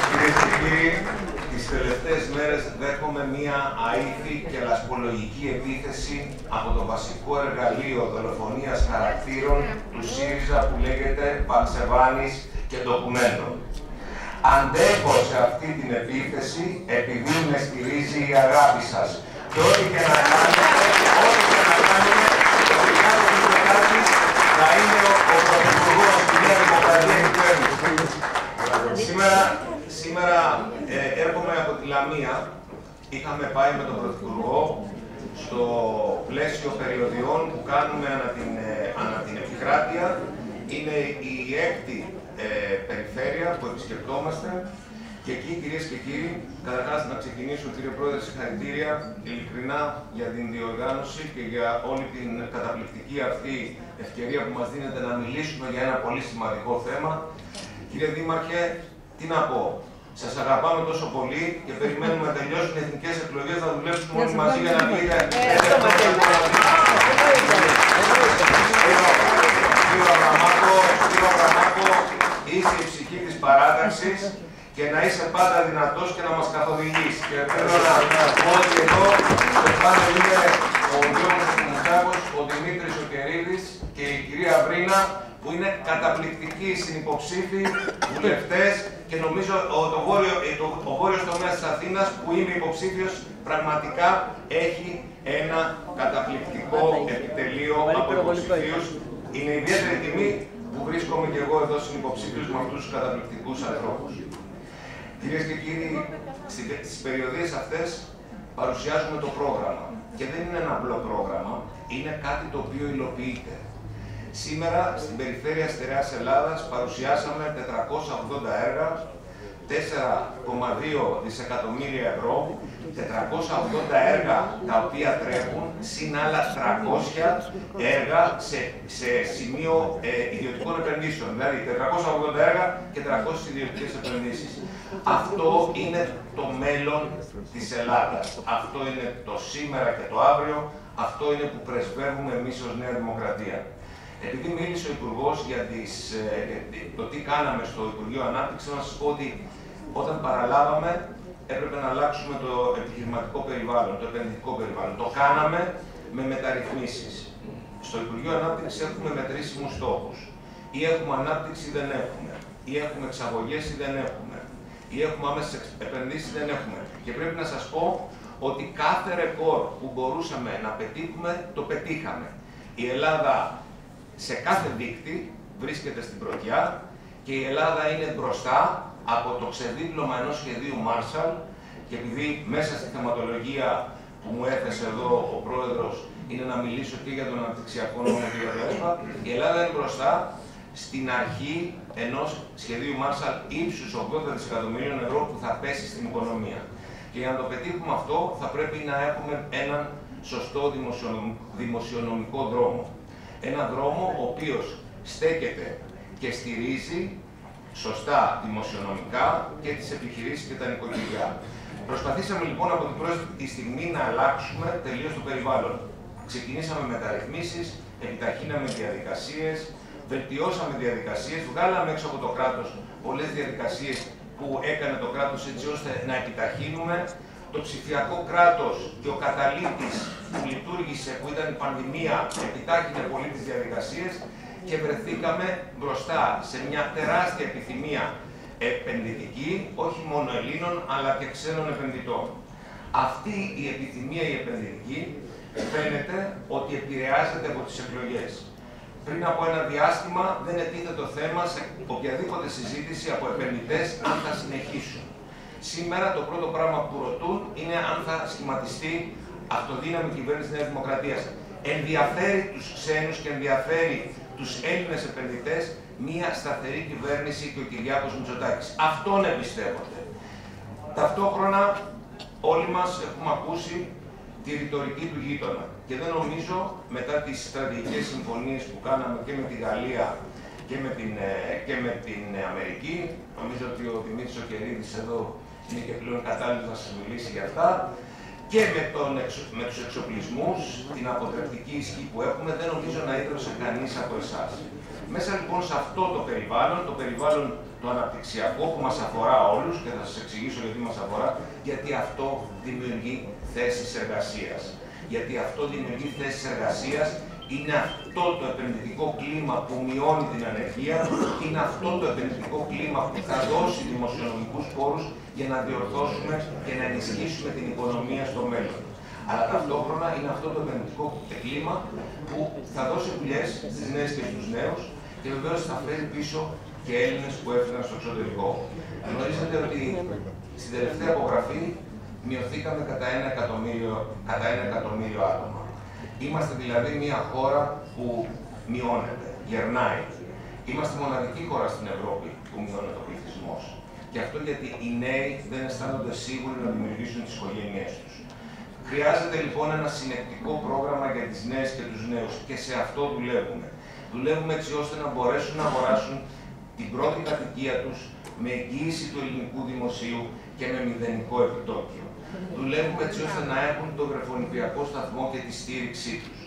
Κυρίες και κύριοι, τις τελευταίες μέρες δέχομαι μία αήθη και λασπολογική επίθεση από το βασικό εργαλείο δολοφονίας χαρακτήρων του ΣΥΡΙΖΑ που λέγεται Βαρσεβάνης και Ντοκουμέντο. Αντέχω σε αυτή την επίθεση επειδή με στηρίζει η αγάπη σας. Και ό,τι και να κάνετε, ο Κυριάκος Μητσοτάκης θα είναι ο Πρωθυπουργός στη Νέα Δημοκρατία κυβέρνηση. Σήμερα έρχομαι από τη Λαμία. Είχαμε πάει με τον Πρωθυπουργό στο πλαίσιο περιοδιών που κάνουμε ανά την επικράτεια. Είναι η 6η περιφέρεια που επισκεπτόμαστε και εκεί, κυρίες και κύριοι, καταρχάς να ξεκινήσω, κύριε Πρόεδρε, συγχαρητήρια ειλικρινά για την διοργάνωση και για όλη την καταπληκτική αυτή ευκαιρία που μας δίνεται να μιλήσουμε για ένα πολύ σημαντικό θέμα. Κύριε Δήμαρχε, τι να πω, σας αγαπάμε τόσο πολύ και περιμένουμε να τελειώσουν οι εθνικές εκλογές να δουλέψουμε όλοι μαζί για να βγείτε. Κύριο Αβραμάκο, είσαι η ψυχή της παράταξης και να είσαι πάντα δυνατός και να μας καθοδηγείς. Και θέλω να πω ότι εδώ το πάνω είναι ο Γιώργος Μουτσάκος, ο Δημήτρης ο Κερίδης και η κυρία Βρίνα, που είναι καταπληκτικοί συνυποψήφοι βουλευτές και νομίζω ο βόρειος τομέας της Αθήνας, που είμαι υποψήφιος, πραγματικά έχει ένα καταπληκτικό επιτελείο από υποψηφίους. Είναι ιδιαίτερη τιμή που βρίσκομαι και εγώ εδώ συνυποψήφιος με αυτούς τους καταπληκτικούς ανθρώπους. Κυρίες και κύριοι, στις περιοδίες αυτές παρουσιάζουμε το πρόγραμμα. Και δεν είναι ένα απλό πρόγραμμα, είναι κάτι το οποίο υλοποιείται. Σήμερα στην περιφέρεια Στερεάς Ελλάδας παρουσιάσαμε 480 έργα, 4,2 δισεκατομμύρια ευρώ, 480 έργα τα οποία τρέχουν, συν άλλα 300 έργα σε σημείο ιδιωτικών επενδύσεων. Δηλαδή 480 έργα και 300 ιδιωτικές επενδύσεις. Αυτό είναι το μέλλον της Ελλάδας. Αυτό είναι το σήμερα και το αύριο. Αυτό είναι που πρεσβεύουμε εμείς ως Νέα Δημοκρατία. Επειδή μίλησε ο Υπουργός για το τι κάναμε στο Υπουργείο Ανάπτυξης, να σας πω ότι όταν παραλάβαμε έπρεπε να αλλάξουμε το επιχειρηματικό περιβάλλον, το επενδυτικό περιβάλλον. Το κάναμε με μεταρρυθμίσεις. Στο Υπουργείο Ανάπτυξης έχουμε μετρήσιμους στόχους. Ή έχουμε ανάπτυξη ή δεν έχουμε. Ή έχουμε εξαγωγές ή δεν έχουμε. Ή έχουμε άμεσες επενδύσεις ή δεν έχουμε. Και πρέπει να σας πω ότι κάθε ρεκόρ που μπορούσαμε να πετύχουμε, το πετύχαμε. Η Ελλάδα σε κάθε δείκτη βρίσκεται στην πρωτιά και η Ελλάδα είναι μπροστά από το ξεδίπλωμα ενός σχεδίου Marshall, και επειδή μέσα στη θεματολογία που μου έθεσε εδώ ο Πρόεδρος είναι να μιλήσω και για τον αναπτυξιακό νόμο και για το ΕΠΑ, η Ελλάδα είναι μπροστά στην αρχή ενός σχεδίου Marshall ύψους 80 δισεκατομμυρίων ευρώ που θα πέσει στην οικονομία. Και για να το πετύχουμε αυτό θα πρέπει να έχουμε έναν σωστό δημοσιονομικό δρόμο. Ένα δρόμο ο οποίος στέκεται και στηρίζει σωστά δημοσιονομικά και τις επιχειρήσεις και τα νοικοκυριά. Προσπαθήσαμε λοιπόν από την πρώτη στιγμή να αλλάξουμε τελείως το περιβάλλον. Ξεκινήσαμε μεταρρυθμίσεις, επιταχύναμε διαδικασίες, βελτιώσαμε διαδικασίες, βγάλαμε έξω από το κράτος πολλές διαδικασίες που έκανε το κράτος έτσι ώστε να επιταχύνουμε. Το ψηφιακό κράτος και ο καταλήτης που λειτουργήσε, που ήταν η πανδημία, επιτάχυνε πολύ τις διαδικασίες και βρεθήκαμε μπροστά σε μια τεράστια επιθυμία επενδυτική, όχι μόνο Ελλήνων, αλλά και ξένων επενδυτών. Αυτή η επιθυμία η επενδυτική φαίνεται ότι επηρεάζεται από τις εκλογές. Πριν από ένα διάστημα δεν ετίθεται το θέμα σε οποιαδήποτε συζήτηση από επενδυτές αν θα συνεχίσουν. Σήμερα το πρώτο πράγμα που ρωτούν είναι αν θα σχηματιστεί αυτοδύναμη κυβέρνηση της Νέας Δημοκρατίας. Ενδιαφέρει τους ξένους και ενδιαφέρει τους Έλληνες επενδυτές μία σταθερή κυβέρνηση και ο Κυριάκος Μητσοτάκης. Αυτόν εμπιστεύονται. Ταυτόχρονα όλοι μας έχουμε ακούσει τη ρητορική του γείτονα. Και δεν νομίζω μετά τις στρατηγικές συμφωνίες που κάναμε και με τη Γαλλία και με την Αμερική, νομίζω ότι ο Δημήτρης ο Κερίδης εδώ είναι και πλέον κατάλληλος να σας μιλήσει για αυτά, και με τους εξοπλισμούς, την αποτρεπτική ισχύ που έχουμε, δεν νομίζω να ίδρωσε κανείς από εσάς. Μέσα λοιπόν σε αυτό το περιβάλλον το αναπτυξιακό που μας αφορά όλους, και θα σας εξηγήσω γιατί μας αφορά, γιατί αυτό δημιουργεί θέσεις εργασίας. Γιατί αυτό δημιουργεί θέσεις εργασίας, είναι αυτό το επενδυτικό κλίμα που μειώνει την ανεργία, είναι αυτό το επενδυτικό κλίμα που θα δώσει δημοσιονομικούς πόρους για να διορθώσουμε και να ενισχύσουμε την οικονομία στο μέλλον. Αλλά ταυτόχρονα είναι αυτό το επενδυτικό κλίμα που θα δώσει δουλειές στις νέες και στους νέους και βεβαίως θα φέρει πίσω και Έλληνες που έφυγαν στο εξωτερικό. Γνωρίζετε ότι στην τελευταία απογραφή μειωθήκαμε κατά 1 εκατομμύριο άτομα. Είμαστε δηλαδή μια χώρα που μειώνεται, γερνάει. Είμαστε μοναδική χώρα στην Ευρώπη που μειώνεται ο πληθυσμός. Και αυτό γιατί οι νέοι δεν αισθάνονται σίγουροι να δημιουργήσουν τις οικογένειές τους. Χρειάζεται λοιπόν ένα συνεκτικό πρόγραμμα για τις νέες και τους νέους και σε αυτό δουλεύουμε. Δουλεύουμε έτσι ώστε να μπορέσουν να αγοράσουν την πρώτη κατοικία τους με εγγύηση του ελληνικού δημοσίου και με μηδενικό επιτόκιο. Δουλεύουμε έτσι ώστε να έχουν τον βρεφονιπιακό σταθμό και τη στήριξή τους.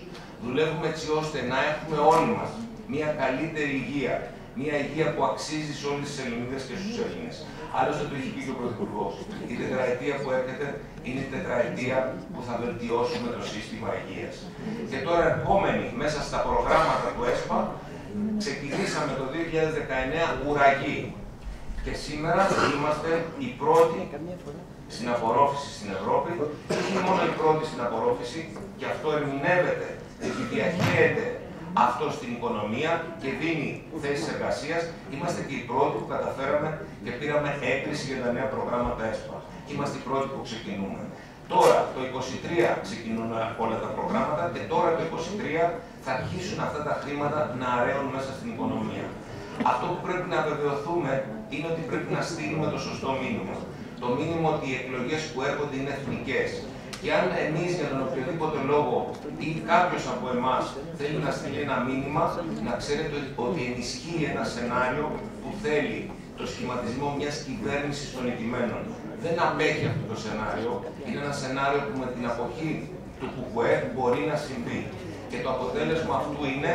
Δουλεύουμε έτσι ώστε να έχουμε όλοι μας μια καλύτερη υγεία. Μια υγεία που αξίζει σε όλες τις Ελληνίδες και στους Έλληνες. Άλλωστε το έχει πει και ο Πρωθυπουργός. Η τετραετία που έρχεται είναι η τετραετία που θα βελτιώσουμε το σύστημα υγείας. Και τώρα ερχόμενοι μέσα στα προγράμματα του ΕΣΠΑ, ξεκινήσαμε το 2019 ουραγή. Και σήμερα είμαστε οι πρώτοι στην απορρόφηση στην Ευρώπη, και όχι μόνο οι πρώτοι στην απορρόφηση, και αυτό ερμηνεύεται ότι διαχέεται αυτό στην οικονομία και δίνει θέσεις εργασίας. Είμαστε και οι πρώτοι που καταφέραμε και πήραμε έγκριση για τα νέα προγράμματα ΕΣΠΑ. Είμαστε οι πρώτοι που ξεκινούμε. Τώρα, το 2023 ξεκινούν όλα τα προγράμματα και τώρα το 2023 θα αρχίσουν αυτά τα χρήματα να αραίουν μέσα στην οικονομία. Αυτό που πρέπει να βεβαιωθούμε είναι ότι πρέπει να στείλουμε το σωστό μήνυμα. Το μήνυμα ότι οι εκλογές που έρχονται είναι εθνικές. Και αν εμείς για τον οποιοδήποτε λόγο ή κάποιος από εμάς θέλει να στείλει ένα μήνυμα, να ξέρετε ότι ενισχύει ένα σενάριο που θέλει το σχηματισμό μιας κυβέρνησης των νικημένων. Δεν απέχει αυτό το σενάριο. Είναι ένα σενάριο που με την αποχή του ΚΚΕ μπορεί να συμβεί. Και το αποτέλεσμα αυτού είναι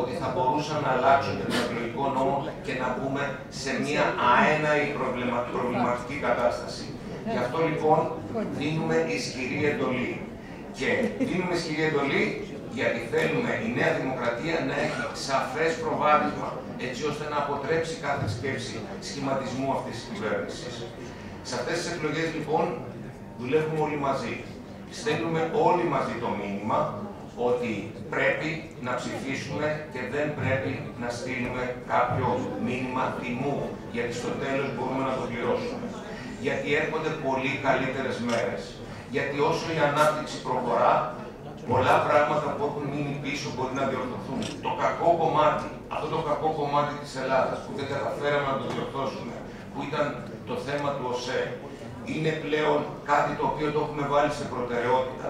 ότι θα μπορούσαν να αλλάξουν τον εκλογικό νόμο και να μπούμε σε μια αέναη προβληματική κατάσταση. Γι' αυτό λοιπόν δίνουμε ισχυρή εντολή. Και δίνουμε ισχυρή εντολή γιατί θέλουμε η Νέα Δημοκρατία να έχει σαφές προβάδισμα, έτσι ώστε να αποτρέψει κάθε σκέψη σχηματισμού αυτής της κυβέρνησης. Σε αυτές τις εκλογές λοιπόν δουλεύουμε όλοι μαζί. Στέλνουμε όλοι μαζί το μήνυμα ότι πρέπει να ψηφίσουμε και δεν πρέπει να στείλουμε κάποιο μήνυμα τιμού, γιατί στο τέλος μπορούμε να το πληρώσουμε. Γιατί έρχονται πολύ καλύτερες μέρες. Γιατί όσο η ανάπτυξη προχωρά, πολλά πράγματα που έχουν μείνει πίσω μπορεί να διορθωθούν. Το κακό κομμάτι, αυτό το κακό κομμάτι της Ελλάδας που δεν καταφέραμε να το διορθώσουμε, που ήταν το θέμα του ΟΣΕ, είναι πλέον κάτι το οποίο το έχουμε βάλει σε προτεραιότητα.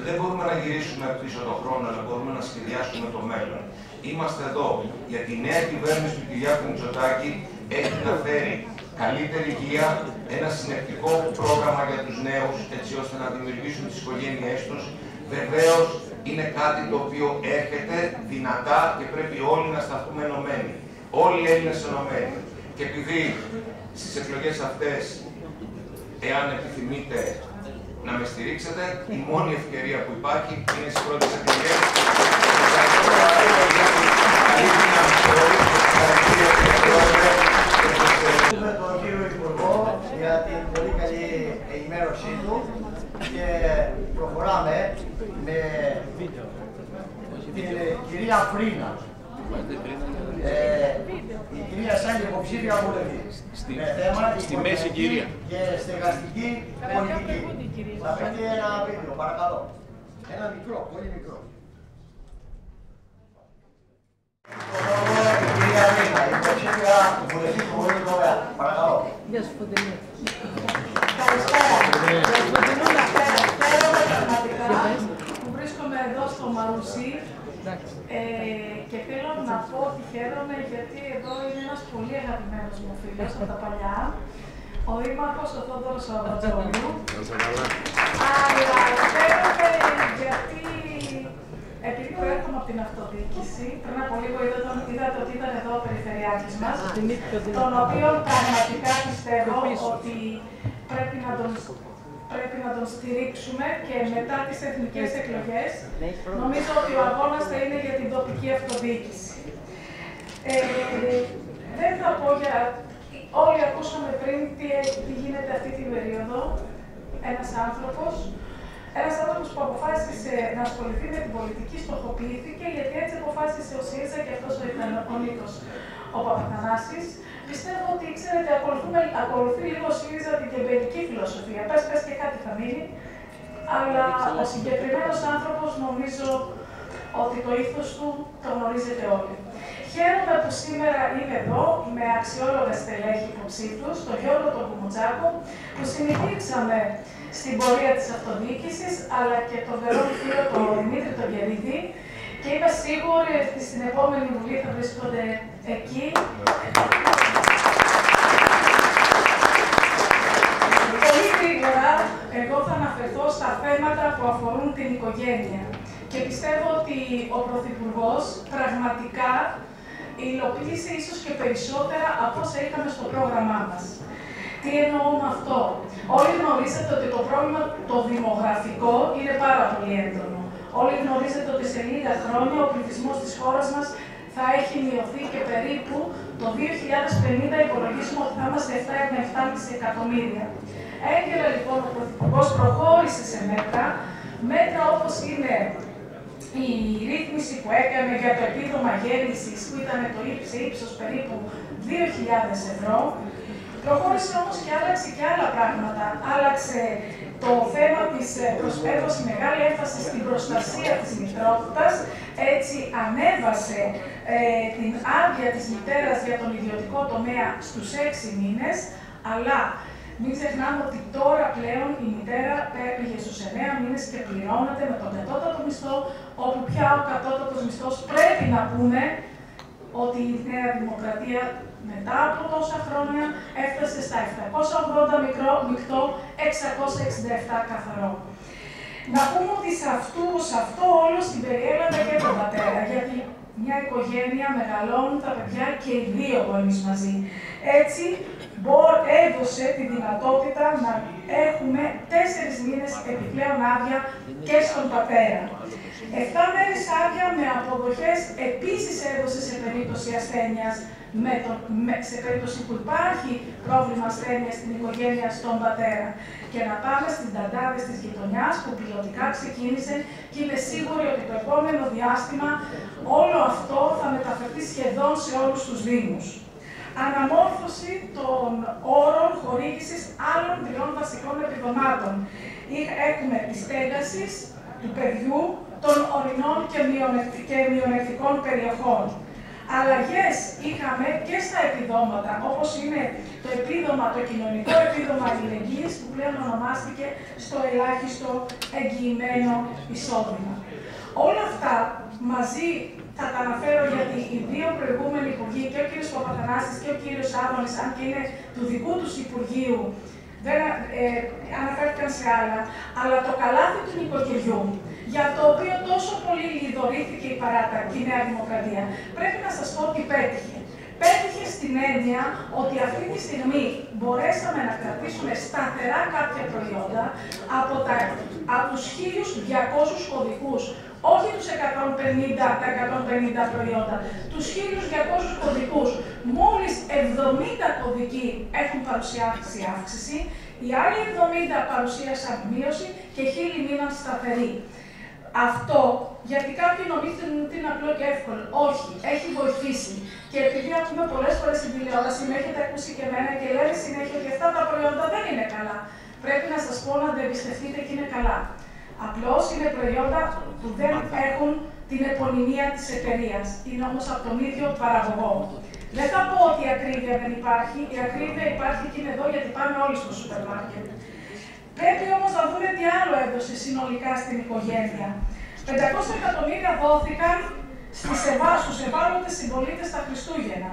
Δεν μπορούμε να γυρίσουμε πίσω τον χρόνο, αλλά μπορούμε να σχεδιάσουμε το μέλλον. Είμαστε εδώ γιατί η νέα κυβέρνηση του Κυριάκου Μητσοτάκη έχει να φέρει καλύτερη υγεία, ένα συνεκτικό πρόγραμμα για τους νέους, έτσι ώστε να δημιουργήσουν τις οικογένειές τους. Βεβαίως, είναι κάτι το οποίο έρχεται δυνατά και πρέπει όλοι να σταθούμε ενωμένοι. Όλοι οι Έλληνες ενωμένοι. Και επειδή στις εκλογές αυτές, εάν επιθυμείτε να με στηρίξετε, η μόνη ευκαιρία που υπάρχει είναι στις πρώτες εκλογές. Ευχαριστούμε τον κύριο Υπουργό για την πολύ καλή ενημέρωσή του και προχωράμε με την κυρία Φρίνα. Η κυρία σαν υποψήφια βουλευτή. Με θέμα στη μέση κυρία. Και στεγαστική πολιτική. Θα παίξει ένα βίντεο, παρακαλώ. Ένα μικρό, πολύ μικρό. Η κυρία Ρίνα, υποψήφια βουλευτή του Βουλευτή Τομέα. Παρακαλώ. Γεια σου, Φωτεινή. Καλησπέρα. Χαίρομαι πραγματικά που βρίσκομαι εδώ στο Μαρουσί και θέλω να πω ότι χαίρομαι γιατί εδώ είναι ένας πολύ αγαπημένος μου φίλος από τα παλιά, ο Δήμαρχος ο Θόδωρος Αβρατσόλου. Αλλά χαίρομαι γιατί επειδή προέρχομαι από την αυτοδιοίκηση, πριν από λίγο είδατε ότι ήταν εδώ ο περιφερειάρχης μας, τον οποίο πραγματικά πιστεύω ότι πρέπει να τον στηρίξουμε και μετά τις εθνικές εκλογές νομίζω ότι ο αγώνας θα είναι για την τοπική αυτοδιοίκηση. Δεν θα πω για... Όλοι ακούσαμε πριν τι γίνεται αυτή την περίοδο. Ένας άνθρωπος που αποφάσισε να ασχοληθεί με την πολιτική στοχοποιήθηκε γιατί έτσι αποφάσισε ο ΣΥΡΙΖΑ και αυτός ο Νίκος ο Παπαθανάσης. Πιστεύω ότι, ξέρετε, ακολουθεί λίγο ο ΣΥΡΙΖΑ την κεμπελική φιλοσοφία. Πες και κάτι θα μείνει, αλλά ο συγκεκριμένος άνθρωπος νομίζω ότι το ήθος του το γνωρίζετε όλοι. Χαίρομαι που σήμερα είμαι εδώ με αξιόλογα στελέχη υποψήφιους, τον Γιώργο τον Κουμουτσάκο, που συνεχίσαμε στην πορεία της αυτοδιοίκησης, αλλά και τον βερόν φίλο τον Δημήτρη τον Γερίδη, και είμαι σίγουρη ότι στην επόμενη Βουλή θα βρίσκονται εκεί. Πολύ γρήγορα, εγώ θα αναφερθώ στα θέματα που αφορούν την οικογένεια. Και πιστεύω ότι ο Πρωθυπουργός πραγματικά υλοποίησε ίσως και περισσότερα από όσα είχαμε στο πρόγραμμά μας. Τι εννοώ με αυτό? Όλοι γνωρίζετε ότι το πρόβλημα το δημογραφικό είναι πάρα πολύ έντονο. Όλοι γνωρίζετε ότι σε λίγα χρόνια ο πληθυσμός της χώρας μας θα έχει μειωθεί και περίπου το 2050 υπολογίζουμε ότι θα είμαστε 7,5 εκατομμύρια. Έγκαιρα λοιπόν ο Πρωθυπουργός προχώρησε σε μέτρα όπως είναι η ρύθμιση που έκανε για το επίδομα γέννησης που ήταν το ύψος περίπου 2.000 ευρώ. Προχώρησε όμως και άλλαξε και άλλα πράγματα. Άλλαξε το θέμα της έδωσε μεγάλη έμφαση στην προστασία της μητρότητας, έτσι ανέβασε την άδεια της μητέρας για τον ιδιωτικό τομέα στους 6 μήνες, αλλά μην ξεχνάμε ότι τώρα πλέον η μητέρα πήγε στους 9 μήνες και πληρώνεται με τον κατώτατο μισθό, όπου πια ο κατώτατος μισθός πρέπει να πούμε ότι η Νέα Δημοκρατία μετά από τόσα χρόνια έφτασε στα 780 μεικτό, 667 καθαρό. Να πούμε ότι σε αυτό όλο συμπεριέλαβε και τον πατέρα, γιατί μια οικογένεια μεγαλώνουν τα παιδιά και οι δύο γονείς μαζί. Έτσι, έδωσε τη δυνατότητα να έχουμε 4 μήνες επιπλέον άδεια και στον πατέρα. 7 μέρες άδεια με αποδοχές επίσης έδωσε σε περίπτωση ασθένειας, σε περίπτωση που υπάρχει πρόβλημα ασθένειας στην οικογένεια στον πατέρα. Και να πάμε στις ταντάδες της γειτονιάς που πιλωτικά ξεκίνησε και είμαι σίγουρη ότι το επόμενο διάστημα όλο αυτό θα μεταφερθεί σχεδόν σε όλους τους Δήμους. Αναμόρφωση των όρων χορήγησης άλλων 3 βασικών επιδομάτων. Έχουμε τη στέγαση του παιδιού, των ορεινών και μειονεκτικών περιοχών. Αλλαγές είχαμε και στα επιδόματα, όπως είναι το κοινωνικό επίδομα αλληλεγγύης, που πλέον ονομάστηκε στο ελάχιστο εγγυημένο εισόδημα. Όλα αυτά μαζί θα τα αναφέρω γιατί οι 2 προηγούμενοι υπουργοί, και ο κύριος Παπαθανάσης και ο κύριος Άδωνης, αν και είναι του δικού τους Υπουργείου, δεν αναφέρθηκαν σε άλλα, αλλά το καλάθι του νοικοκυριού, για το οποίο τόσο πολύ λιδωρήθηκε η Νέα Δημοκρατία, πρέπει να σας πω ότι πέτυχε. Πέτυχε στην έννοια ότι αυτή τη στιγμή μπορέσαμε να κρατήσουμε σταθερά κάποια προϊόντα από τους 1.200 κωδικούς, όχι τους 150 προϊόντα, τους 1.200 κωδικούς. Μόλις 70 κωδικοί έχουν παρουσιάσει αύξηση, οι άλλοι 70 παρουσίασαν μείωση και 1.000 μείναν σταθεροί. Αυτό, γιατί κάποιοι νομίζουν ότι είναι απλό και εύκολο. Όχι, έχει βοηθήσει. Και επειδή ακούμε πολλές φορές στην τηλεόραση, με έχετε ακούσει και εμένα και λένε συνέχεια ότι αυτά τα προϊόντα δεν είναι καλά. Πρέπει να σας πω να τα εμπιστευτείτε και είναι καλά. Απλώς είναι προϊόντα που δεν έχουν την επωνυμία της εταιρείας. Είναι όμως από τον ίδιο παραγωγό. Δεν θα πω ότι η ακρίβεια δεν υπάρχει. Η ακρίβεια υπάρχει και είναι εδώ γιατί πάμε όλοι στο σούπερ μάρκετ. Πρέπει όμως να δούμε τι άλλο έδωσε συνολικά στην οικογένεια. 500 εκατομμύρια δόθηκαν στους ευάλωτες συμπολίτες τα Χριστούγεννα.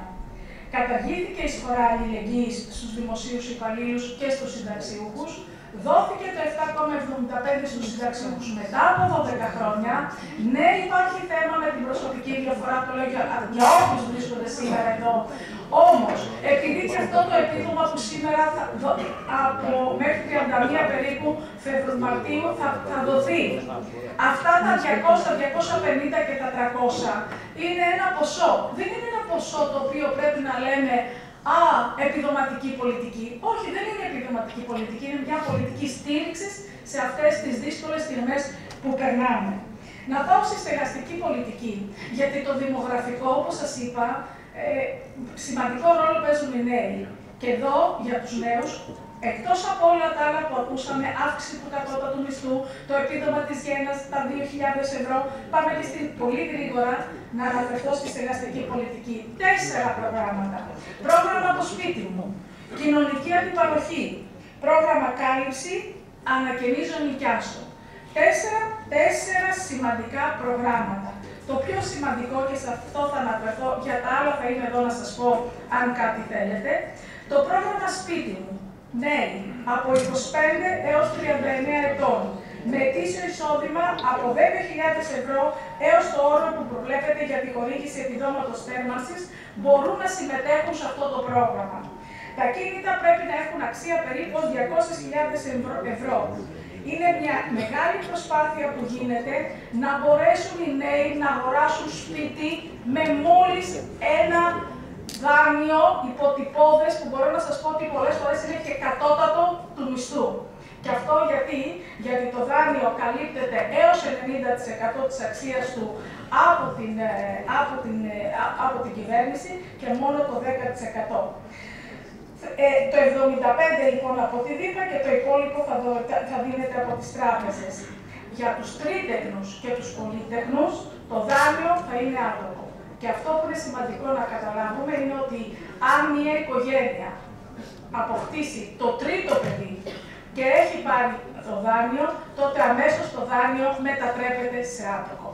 Καταργήθηκε η εισφορά αλληλεγγύης στους δημοσίους υπαλλήλους και στους συνταξιούχους. Δόθηκε το 7,75 στους συνταξιούχους μετά από 12 χρόνια. Ναι, υπάρχει θέμα με την προσωπική διαφορά, το λέω για όποιους βρίσκονται σήμερα εδώ. Όμως, επειδή και αυτό το επίδομα που σήμερα μέχρι 31 περίπου Μαρτίου θα δοθεί, αυτά τα 200, 250 και τα 300 είναι ένα ποσό. Δεν είναι ένα ποσό το οποίο πρέπει να λέμε επιδοματική πολιτική. Όχι, δεν είναι επιδοματική πολιτική, είναι μια πολιτική στήριξη σε αυτές τις δύσκολες στιγμές που περνάμε. Να πάω στη στεγαστική πολιτική, γιατί το δημογραφικό, όπως σας είπα, σημαντικό ρόλο παίζουν οι νέοι. Και εδώ, για τους νέους, εκτός από όλα τα άλλα που ακούσαμε, αύξηση του κατώτατου μισθού, το επίδομα της γέννας, τα 2.000 ευρώ, πάμε και πολύ γρήγορα να αναφερθώ στη στεγαστική πολιτική. 4 προγράμματα. Πρόγραμμα το σπίτι μου, κοινωνική αντιπαροχή, πρόγραμμα κάλυψη, ανακαινίζω νοικιάσω. 4 σημαντικά προγράμματα. Το πιο σημαντικό, και σε αυτό θα αναφερθώ, για τα άλλα θα είμαι εδώ να σας πω αν κάτι θέλετε, το πρόγραμμα σπίτι μου. Νέοι από 25 έως 39 ετών, με ετήσιο εισόδημα από 10.000 ευρώ έως το όριο που προβλέπεται για τη χορήγηση επιδόματος θέρμανσης, μπορούν να συμμετέχουν σε αυτό το πρόγραμμα. Τα κίνητα πρέπει να έχουν αξία περίπου 200.000 ευρώ. Είναι μια μεγάλη προσπάθεια που γίνεται να μπορέσουν οι νέοι να αγοράσουν σπίτι με μόλις ένα δάνειο υποτυπώδες που μπορώ να σας πω ότι πολλές φορές είναι και κατώτατο του μισθού. Και αυτό γιατί το δάνειο καλύπτεται έως 90% της αξίας του από την κυβέρνηση και μόνο το 10%. Το 75% λοιπόν από τη ΔΥΠΑ και το υπόλοιπο θα δίνεται από τις τράπεζες. Για τους τρίτεκνους και τους πολυτεκνούς το δάνειο θα είναι άτομο. Και αυτό που είναι σημαντικό να καταλάβουμε είναι ότι αν μια οικογένεια αποκτήσει το τρίτο παιδί και έχει πάρει το δάνειο, τότε αμέσως το δάνειο μετατρέπεται σε άτομο.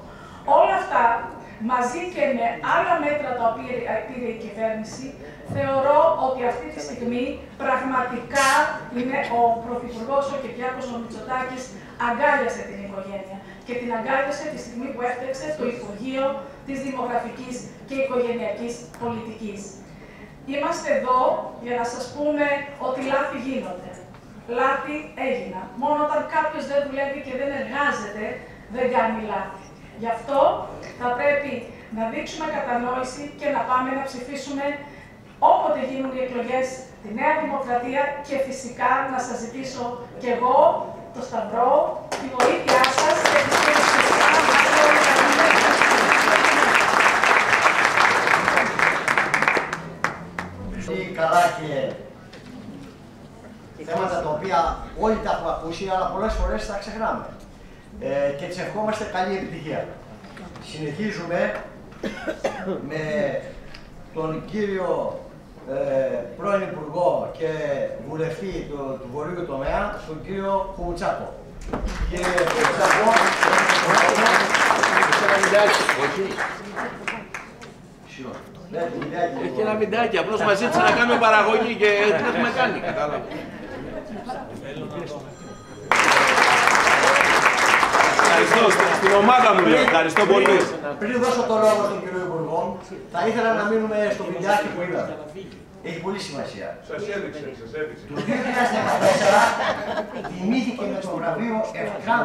Όλα αυτά, μαζί και με άλλα μέτρα τα οποία πήρε η κυβέρνηση, θεωρώ ότι αυτή τη στιγμή πραγματικά είναι ο Πρωθυπουργός, ο Κυριάκος Μητσοτάκης, αγκάλιασε την οικογένεια. Και την αγκάλιασε τη στιγμή που έφτιαξε το Υπουργείο της Δημογραφικής και Οικογενειακής Πολιτικής. Είμαστε εδώ για να σας πούμε ότι λάθη γίνονται. Λάθη έγιναν. Μόνο όταν κάποιος δεν δουλεύει και δεν εργάζεται, δεν κάνει λάθη. Γι' αυτό θα πρέπει να δείξουμε κατανόηση και να πάμε να ψηφίσουμε όποτε γίνουν οι εκλογές τη Νέα Δημοκρατία και φυσικά να σας ζητήσω κι εγώ το Σταυρό, τη βοήθειά σας και τη στήριξή σας. Καλά και θέματα τα οποία όλοι τα έχουμε ακούσει, αλλά πολλές φορές τα ξεχνάμε. Και της ευχόμαστε καλή επιτυχία. Συνεχίζουμε με τον κύριο πρώην Υπουργό και βουλευτή του Βορείου τομέα, τον κύριο Κουμουτσάκο. Κύριε Κουμουτσάκο, έχει ένα βιντεάκι, απλώς μας ζήτησε να κάνουμε παραγωγή και δεν έχουμε κάνει, κατάλαβα. Ευχαριστώ, στην ομάδα μου λέω, ευχαριστώ πολύ. Πριν δώσω το λόγο στον κύριο Υπουργό, θα ήθελα να μείνουμε στο βιντεάκι που είδαμε. Έχει πολύ σημασία. Σας έδειξε. Το 2014 τιμήθηκε με το βραβείο ΕΦΚΑΜ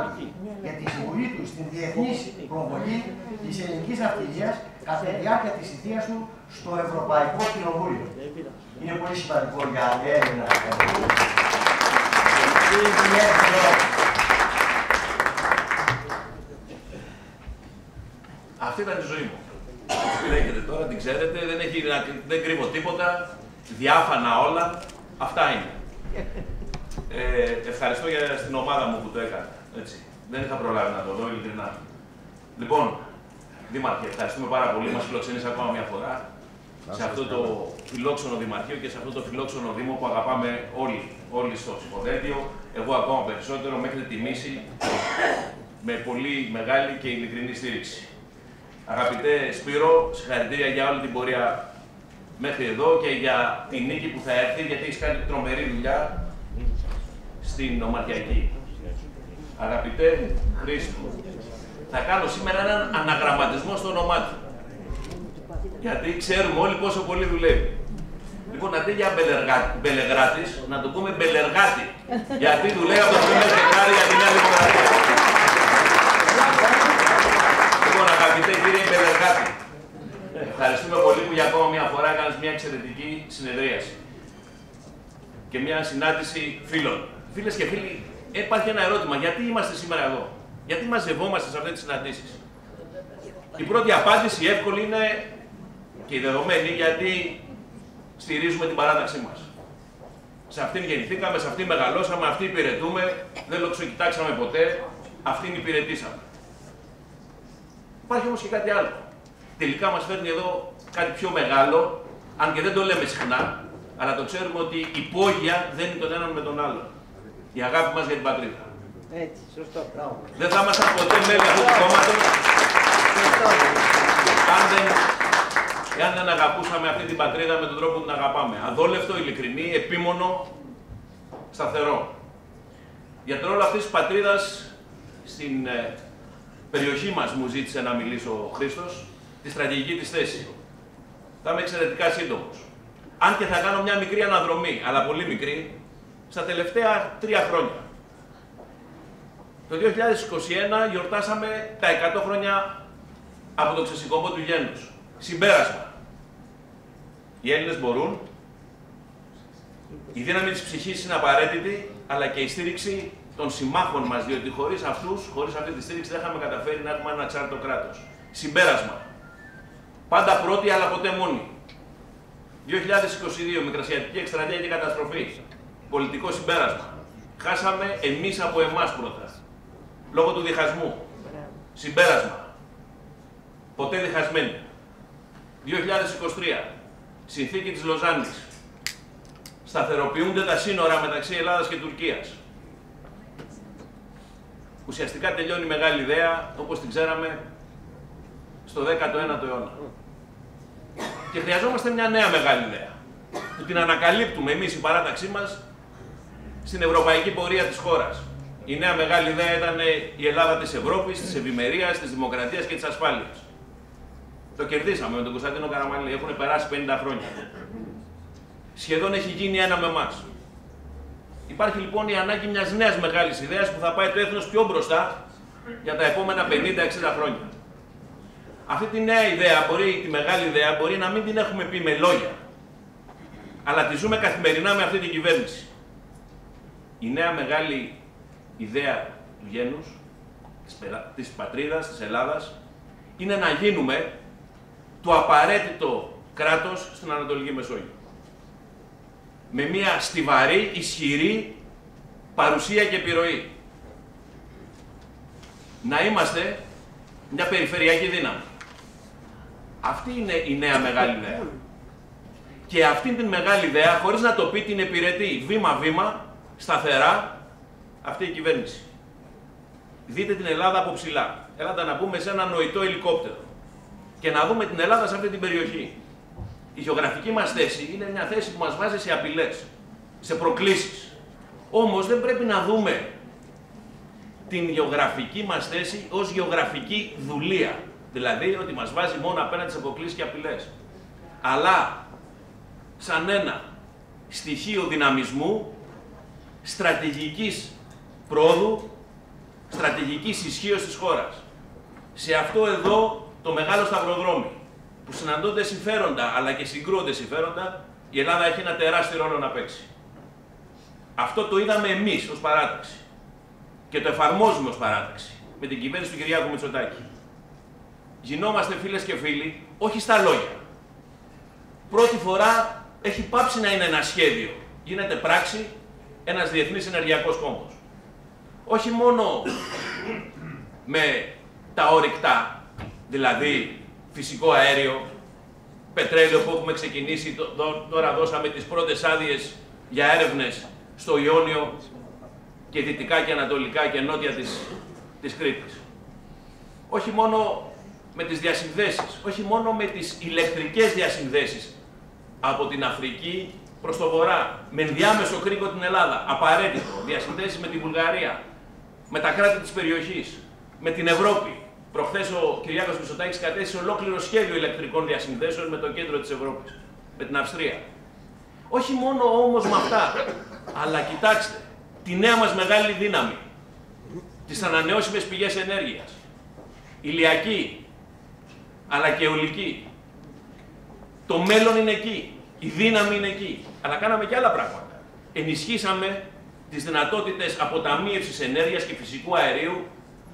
για τη συμβολή του στην διεθνής προβολή της ελληνικής ναυτιλίας κατά τη διάρκεια της θητείας του στο Ευρωπαϊκό Κοινοβούλιο. Είναι πολύ σημαντικό για Έλληνα. Αυτή ήταν η ζωή μου. Λέγεται τώρα, την ξέρετε, δεν κρύβω τίποτα, διάφανα όλα. Αυτά είναι. Ευχαριστώ στην ομάδα μου που το έκανε. Έτσι. Δεν είχα προλάβει να το δω, ειλικρινά. Λοιπόν, Δήμαρχε, ευχαριστούμε πάρα πολύ. Μας φιλοξενείς ακόμα μια φορά σε αυτό το φιλόξενο Δημαρχείο και σε αυτό το φιλόξενο Δήμο που αγαπάμε όλοι στο ψηφοδέλτιο. Εγώ ακόμα περισσότερο, μέχρι τη τιμήση, με πολύ μεγάλη και ειλικρινή στήριξη. Αγαπητέ Σπύρο, συγχαρητήρια για όλη την πορεία μέχρι εδώ και για την νίκη που θα έρθει, γιατί έχεις κάνει τρομερή δουλειά στην Ομαρχιακή. Αγαπητέ Χρήστο, θα κάνω σήμερα έναν αναγραμματισμό στο όνομά του. Γιατί ξέρουμε όλοι πόσο πολύ δουλεύει. Λοιπόν, αντί για Μπελεγράτης, να το πούμε Μπελεργάτη. Γιατί δουλεύει από το πρώτο Φεβρουάριο για τη Νέα Δημοκρατία. Λοιπόν, αγαπητέ κύριε Μπελεργάτη, ευχαριστούμε πολύ που για ακόμα μια φορά έκανες μια εξαιρετική συνεδρίαση και μια συνάντηση φίλων. Φίλες και φίλοι, υπάρχει ένα ερώτημα. Γιατί είμαστε σήμερα εδώ? Γιατί μαζευόμαστε σε αυτές τις συναντήσεις? Η πρώτη απάντηση, η εύκολη, είναι και η δεδομένη, γιατί στηρίζουμε την παράταξή μας. Σε αυτήν γεννηθήκαμε, σε αυτήν μεγαλώσαμε, αυτή υπηρετούμε, δεν λοξοκοιτάξαμε ποτέ, αυτήν υπηρετήσαμε. Υπάρχει όμως και κάτι άλλο. Τελικά μας φέρνει εδώ κάτι πιο μεγάλο, αν και δεν το λέμε συχνά, αλλά το ξέρουμε ότι υπόγεια δεν είναι τον έναν με τον άλλο. Η αγάπη μας για την πατρίδα. Έτσι, σωστό. Δεν θα ήμασταν ποτέ μέλη αυτού του κόμματος εάν δεν αγαπούσαμε αυτή την πατρίδα με τον τρόπο που την αγαπάμε. Αδόλευτο, ειλικρινή, επίμονο, σταθερό. Για τον ρόλο αυτής της πατρίδας στην περιοχή μας μου ζήτησε να μιλήσω ο Χρήστος, τη στρατηγική της θέση. Θα είμαι εξαιρετικά σύντομος. Αν και θα κάνω μια μικρή αναδρομή, αλλά πολύ μικρή, στα τελευταία 3 χρόνια. Το 2021 γιορτάσαμε τα 100 χρόνια από το ξεσηκωμό του γένους. Συμπέρασμα. Οι Έλληνες μπορούν, η δύναμη της ψυχής είναι απαραίτητη, αλλά και η στήριξη των συμμάχων μας, διότι χωρίς αυτή τη στήριξη δεν είχαμε καταφέρει να έχουμε ένα ανεξάρτητο κράτος. Συμπέρασμα. Πάντα πρώτοι, αλλά ποτέ μόνοι. 2022, μικρασιατική εκστρατεία και καταστροφή. Πολιτικό συμπέρασμα. Χάσαμε εμείς από εμάς πρώτα. Λόγω του διχασμού. Συμπέρασμα. Ποτέ διχασμένοι. 2023. Συνθήκη της Λοζάνης. Σταθεροποιούνται τα σύνορα μεταξύ Ελλάδας και Τουρκίας. Ουσιαστικά τελειώνει η μεγάλη ιδέα, όπως την ξέραμε, στο 19ο αιώνα. Και χρειαζόμαστε μια νέα μεγάλη ιδέα, που την ανακαλύπτουμε εμείς η παράταξή μας στην ευρωπαϊκή πορεία της χώρας. Η νέα μεγάλη ιδέα ήταν η Ελλάδα της Ευρώπης, της ευημερίας, της δημοκρατίας και της ασφάλειας. Το κερδίσαμε με τον Κωνσταντίνο Καραμανλή, έχουν περάσει 50 χρόνια. Σχεδόν έχει γίνει ένα με εμάς. Υπάρχει λοιπόν η ανάγκη μιας νέας μεγάλης ιδέας που θα πάει το έθνος πιο μπροστά για τα επόμενα 50-60 χρόνια. Αυτή τη νέα ιδέα, τη μεγάλη ιδέα, μπορεί να μην την έχουμε πει με λόγια, αλλά τη ζούμε καθημερινά με αυτή την κυβέρνηση. Η νέα μεγάλη ιδέα του γένους, της πατρίδας, της Ελλάδας, είναι να γίνουμε το απαραίτητο κράτος στην Ανατολική Μεσόγειο. Με μια στιβαρή, ισχυρή παρουσία και επιρροή. Να είμαστε μια περιφερειακή δύναμη. Αυτή είναι η νέα μεγάλη ιδέα. Και αυτή την μεγάλη ιδέα, χωρίς να το πει, την υπηρετεί βήμα-βήμα, σταθερά, αυτή η κυβέρνηση. Δείτε την Ελλάδα από ψηλά. Έλατε να μπούμε σε ένα νοητό ελικόπτερο και να δούμε την Ελλάδα σε αυτή την περιοχή. Η γεωγραφική μας θέση είναι μια θέση που μας βάζει σε απειλές, σε προκλήσεις. Όμως δεν πρέπει να δούμε την γεωγραφική μας θέση ως γεωγραφική δουλεία. Δηλαδή ότι μας βάζει μόνο απέναντι σε προκλήσεις και απειλές. Αλλά σαν ένα στοιχείο δυναμισμού, στρατηγικής πρόοδου, στρατηγικής ισχύως της χώρας. Σε αυτό εδώ το μεγάλο σταυροδρόμι, που συναντώνται συμφέροντα αλλά και συγκρούονται συμφέροντα, η Ελλάδα έχει ένα τεράστιο ρόλο να παίξει. Αυτό το είδαμε εμείς ως παράταξη και το εφαρμόζουμε ως παράταξη με την κυβέρνηση του Κυριάκου Μητσοτάκη. Γινόμαστε φίλες και φίλοι, όχι στα λόγια. Πρώτη φορά έχει πάψει να είναι ένα σχέδιο. Γίνεται πράξη ένας διεθνής ενεργειακός κόμβος. Όχι μόνο με τα ορυκτά, δηλαδή φυσικό αέριο, πετρέλαιο που έχουμε ξεκινήσει, τώρα δώσαμε τις πρώτες άδειες για έρευνες στο Ιόνιο και δυτικά και ανατολικά και νότια της Κρήτης. Όχι μόνο με τις διασυνδέσεις, όχι μόνο με τις ηλεκτρικές διασυνδέσεις από την Αφρική προς το βορρά, με ενδιάμεσο κρίκο την Ελλάδα, απαραίτητο, διασυνδέσεις με τη Βουλγαρία, με τα κράτη της περιοχής, με την Ευρώπη. Προχθές ο Κυριάκος Μητσοτάκης κατέθεσε ολόκληρο σχέδιο ηλεκτρικών διασυνδέσεων με το κέντρο της Ευρώπης, με την Αυστρία. Όχι μόνο όμως με αυτά, αλλά κοιτάξτε, τη νέα μας μεγάλη δύναμη, τις ανανεώσιμες πηγές ενέργειας, ηλιακή, αλλά και αιωλική. Το μέλλον είναι εκεί, η δύναμη είναι εκεί, αλλά κάναμε και άλλα πράγματα. Ενισχύσαμε τις δυνατότητες αποταμίευσης ενέργειας και φυσικού αερίου,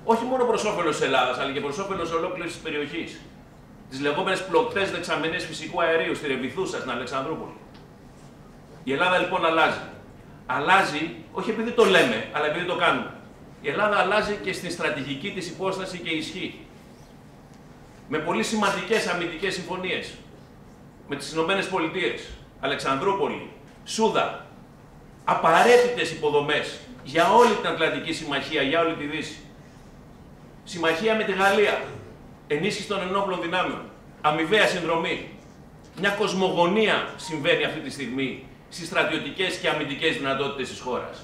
όχι μόνο προς όφελος της Ελλάδας, αλλά και προς όφελος ολόκληρης της περιοχής. Τις λεγόμενες πλοκτές δεξαμενές φυσικού αερίου στη Ρεβιθούσα, στην Αλεξανδρούπολη. Η Ελλάδα λοιπόν αλλάζει. Αλλάζει, όχι επειδή το λέμε, αλλά επειδή το κάνουμε. Η Ελλάδα αλλάζει και στην στρατηγική της υπόσταση και ισχύ. Με πολύ σημαντικές αμυντικές συμφωνίες. Με τις Ηνωμένες Πολιτείες, Αλεξανδρούπολη, Σούδα. Απαραίτητες υποδομές για όλη την Ατλαντική Συμμαχία, για όλη τη Δύση. Συμμαχία με τη Γαλλία, ενίσχυση των ενόπλων δυνάμεων, αμοιβαία συνδρομή. Μια κοσμογονία συμβαίνει αυτή τη στιγμή στις στρατιωτικές και αμυντικές δυνατότητες της χώρας.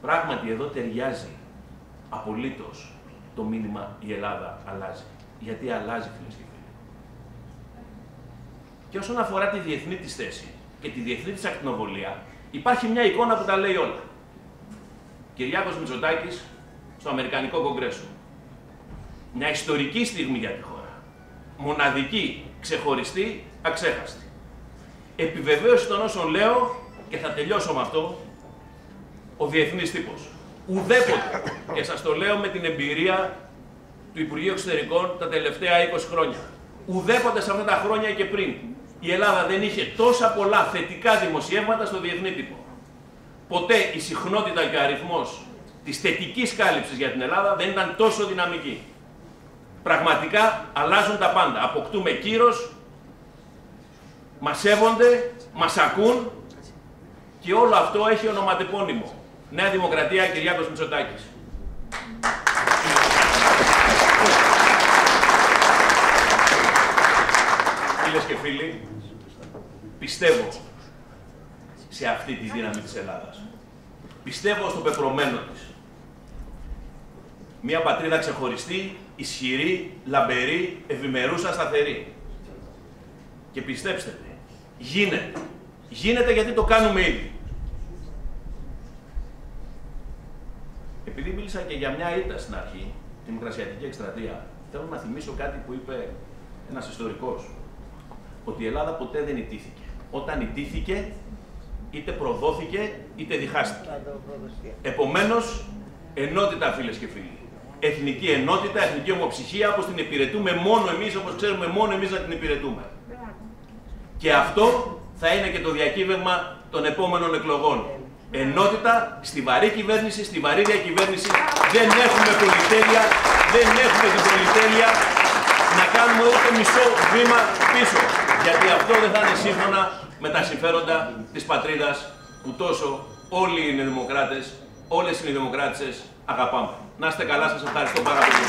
Πράγματι εδώ ταιριάζει απολύτως το μήνυμα η Ελλάδα αλλάζει. Γιατί αλλάζει, φίλες και φίλοι. Και όσον αφορά τη διεθνή της θέση και τη διεθνή της ακτινοβολία, υπάρχει μια εικόνα που τα λέει όλα. Κυριάκος Μητσοτάκης στο Αμερικανικό Κογκρέσο. Μια ιστορική στιγμή για τη χώρα. Μοναδική, ξεχωριστή, αξέχαστη. Επιβεβαίωση των όσων λέω, και θα τελειώσω με αυτό, ο διεθνής τύπος. Ουδέποτε, και σας το λέω με την εμπειρία του Υπουργείου Εξωτερικών τα τελευταία 20 χρόνια, ουδέποτε σε αυτά τα χρόνια και πριν, η Ελλάδα δεν είχε τόσα πολλά θετικά δημοσιεύματα στο διεθνή τύπο. Ποτέ η συχνότητα και ο αριθμός της θετικής κάλυψης για την Ελλάδα δεν ήταν τόσο δυναμική. Πραγματικά αλλάζουν τα πάντα. Αποκτούμε κύρος, μας σέβονται, μας ακούν και όλο αυτό έχει ονοματεπώνυμο. Νέα Δημοκρατία, Κυριάκος Μητσοτάκης. Φίλες και φίλοι, πιστεύω σε αυτή τη δύναμη της Ελλάδας. Πιστεύω στο πεπρωμένο της. Μια πατρίδα ξεχωριστή, ισχυρή, λαμπερή, ευημερούσα, σταθερή. Και πιστέψτε με, γίνεται. Γίνεται γιατί το κάνουμε ήδη. Επειδή μίλησα και για μια ήττα στην αρχή, τη Μικρασιατική εκστρατεία, θέλω να θυμίσω κάτι που είπε ένας ιστορικός. Ότι η Ελλάδα ποτέ δεν ιτήθηκε. Όταν ιτήθηκε, είτε προδόθηκε, είτε διχάστηκε. Επομένως, ενότητα, φίλες και φίλοι. Εθνική ενότητα, εθνική ομοψυχία, όπως την υπηρετούμε μόνο εμείς, όπως ξέρουμε μόνο εμείς να την υπηρετούμε. Και αυτό θα είναι και το διακύβευμα των επόμενων εκλογών. Ενότητα, στιβαρή κυβέρνηση, στιβαρή διακυβέρνηση. Δεν έχουμε πολυτέλεια, δεν έχουμε την πολυτέλεια να κάνουμε ούτε μισό βήμα πίσω. Γιατί αυτό δεν θα είναι σύμφωνα με τα συμφέροντα της πατρίδας που τόσο όλοι οι δημοκράτες, όλες οι δημοκράτησες αγαπάμε. Να είστε καλά, σας ευχαριστώ πάρα πολύ.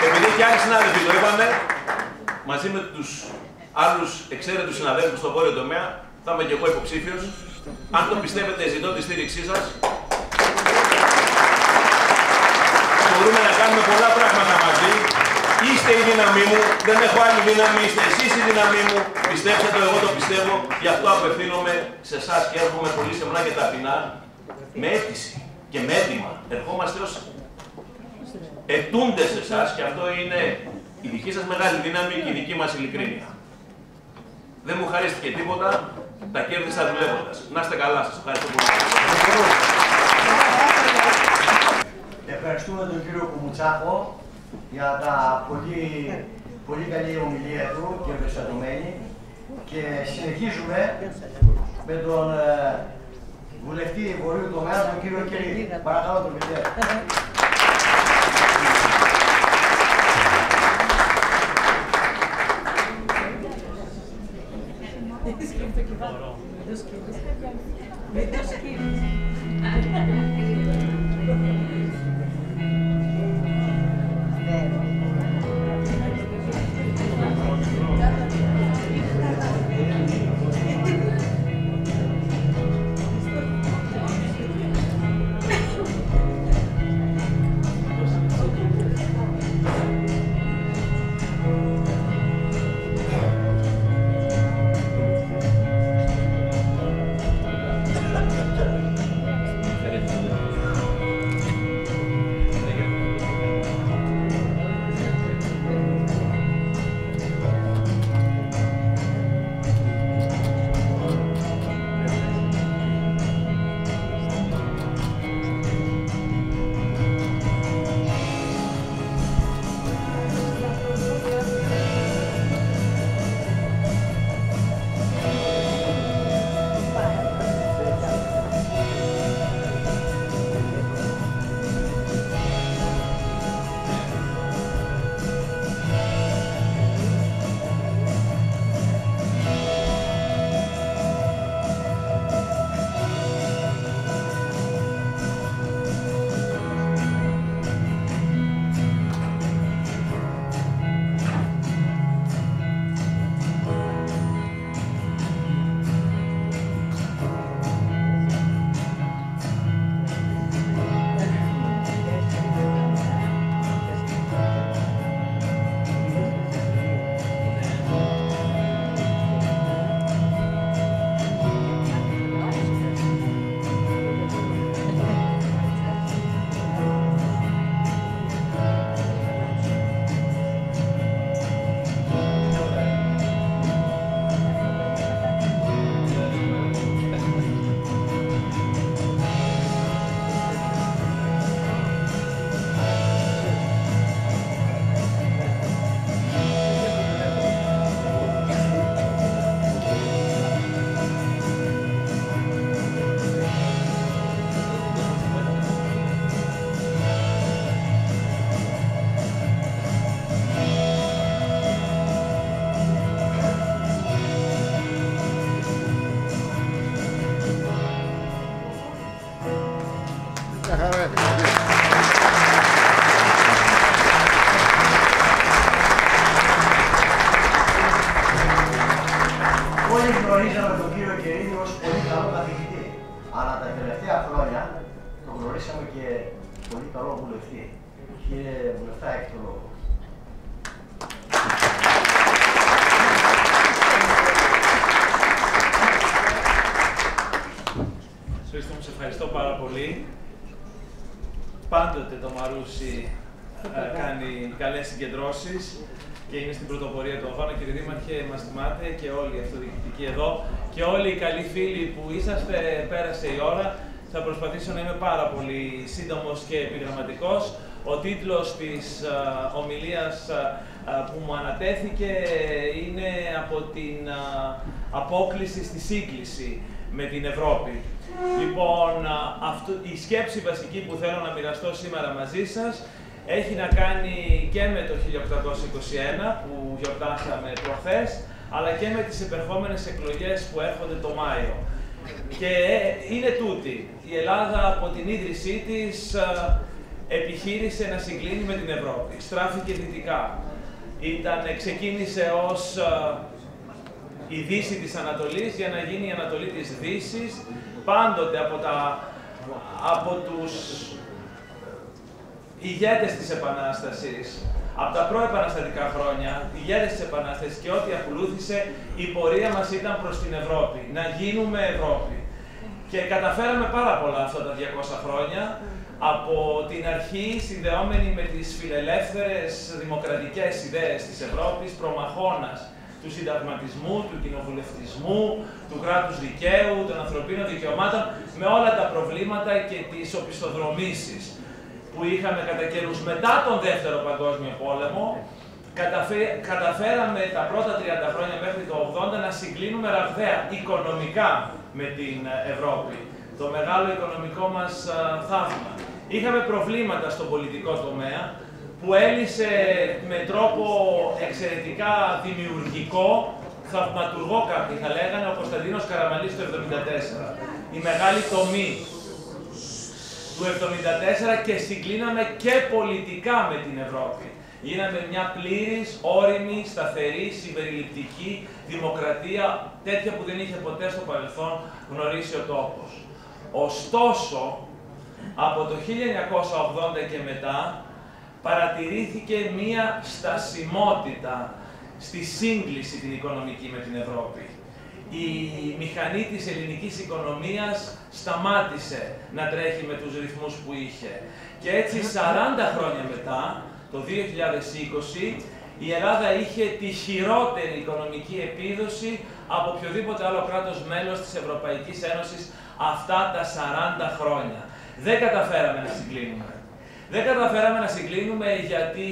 Επειδή και άλλοι συνάδελφοι το είπαμε, μαζί με τους άλλους εξαίρετους συναδέλφους στο βόρειο τομέα, θα είμαι και εγώ υποψήφιος. Αν το πιστεύετε, ζητώ τη στήριξή σας. Μπορούμε να κάνουμε πολλά πράγματα μαζί. Είστε η δύναμή μου, δεν έχω άλλη δύναμη, είστε εσείς η δύναμή μου. Πιστέψτε το, εγώ το πιστεύω. Γι' αυτό απευθύνομαι σε εσάς και έρχομαι πολύ σεμνά και ταπεινά, με αίτηση και με αίτημα. Ερχόμαστε ως ετούντες σε εσάς και αυτό είναι η δική σας μεγάλη δύναμη και η δική μας ειλικρίνεια. Δεν μου χαρίστηκε τίποτα, τα κέρδισα δουλεύοντας. Να είστε καλά, σας ευχαριστώ πολύ. Ευχαριστούμε τον κύριο Κουμουτσάκο για τα πολύ καλή ομιλία του και εμπεριστατωμένη και συνεχίζουμε με τον βουλευτή βορείου τομέα, τον κύριο Κερίδη. Παρακαλώ τον Βιτέ. Μια χαρά είναι. Όλοι γνωρίζαμε τον κύριο Κερίδη ως πολύ καλό καθηγητή, αλλά τα τελευταία χρόνια τον γνωρίσαμε και πολύ καλό βουλευτή. Κύριε Βουλευτά, έχετε το λόγο. Σε ευχαριστώ πάρα πολύ. Πάντοτε το Μαρούσι κάνει καλές συγκεντρώσεις και είναι στην πρωτοπορία του αγώνα. Κύριε Δήμαρχε, μας θυμάται και όλοι οι αυτοδιοικητικοί εδώ και όλοι οι καλοί φίλοι που είσαστε, πέρασε η ώρα. Θα προσπαθήσω να είμαι πάρα πολύ σύντομος και επιγραμματικός. Ο τίτλος της ομιλίας που μου ανατέθηκε είναι από την απόκληση στη σύγκληση με την Ευρώπη. Λοιπόν, η σκέψη βασική που θέλω να μοιραστώ σήμερα μαζί σας έχει να κάνει και με το 1821 που γιορτάσαμε προχθές, αλλά και με τις επερχόμενες εκλογές που έρχονται το Μάιο. Και είναι τούτη. Η Ελλάδα από την ίδρυσή της επιχείρησε να συγκλίνει με την Ευρώπη. Στράφηκε δυτικά. Ξεκίνησε ως η Δύση της Ανατολής για να γίνει η Ανατολή της Δύσης, πάντοτε από τους ηγέτες της Επανάστασης, από τα προεπαναστατικά χρόνια, ηγέτες της Επανάστασης και ό,τι ακολούθησε, η πορεία μας ήταν προς την Ευρώπη, να γίνουμε Ευρώπη. Και καταφέραμε πάρα πολλά αυτά τα 200 χρόνια, από την αρχή συνδεόμενοι με τις φιλελεύθερες δημοκρατικές ιδέες της Ευρώπης, προμαχώνας του συνταγματισμού, του κοινοβουλευτισμού, του κράτους δικαίου, των ανθρωπίνων δικαιωμάτων, με όλα τα προβλήματα και τις οπισθοδρομήσεις που είχαμε κατά καιρούς. Μετά τον Δεύτερο Παγκόσμιο Πόλεμο, καταφέραμε τα πρώτα 30 χρόνια μέχρι το 80 να συγκλίνουμε ραγδαία οικονομικά με την Ευρώπη. Το μεγάλο οικονομικό μας θαύμα. Είχαμε προβλήματα στον πολιτικό τομέα, που έλυσε με τρόπο εξαιρετικά δημιουργικό, θαυματουργό κάποιοι θα λέγανε, ο Κωνσταντίνος Καραμανλής το 1974. Η μεγάλη τομή του 1974 και συγκλίναμε και πολιτικά με την Ευρώπη. Γίναμε μια πλήρης, όριμη, σταθερή, συμπεριληπτική δημοκρατία, τέτοια που δεν είχε ποτέ στο παρελθόν γνωρίσει ο τόπος. Ωστόσο, από το 1980 και μετά, παρατηρήθηκε μία στασιμότητα στη σύγκληση την οικονομική με την Ευρώπη. Η μηχανή της ελληνικής οικονομίας σταμάτησε να τρέχει με τους ρυθμούς που είχε. Και έτσι 40 χρόνια μετά, το 2020, η Ελλάδα είχε τη χειρότερη οικονομική επίδοση από οποιοδήποτε άλλο κράτος μέλος της Ευρωπαϊκής Ένωσης αυτά τα 40 χρόνια. Δεν καταφέραμε να συγκλίνουμε. Δεν καταφέραμε να συγκλίνουμε γιατί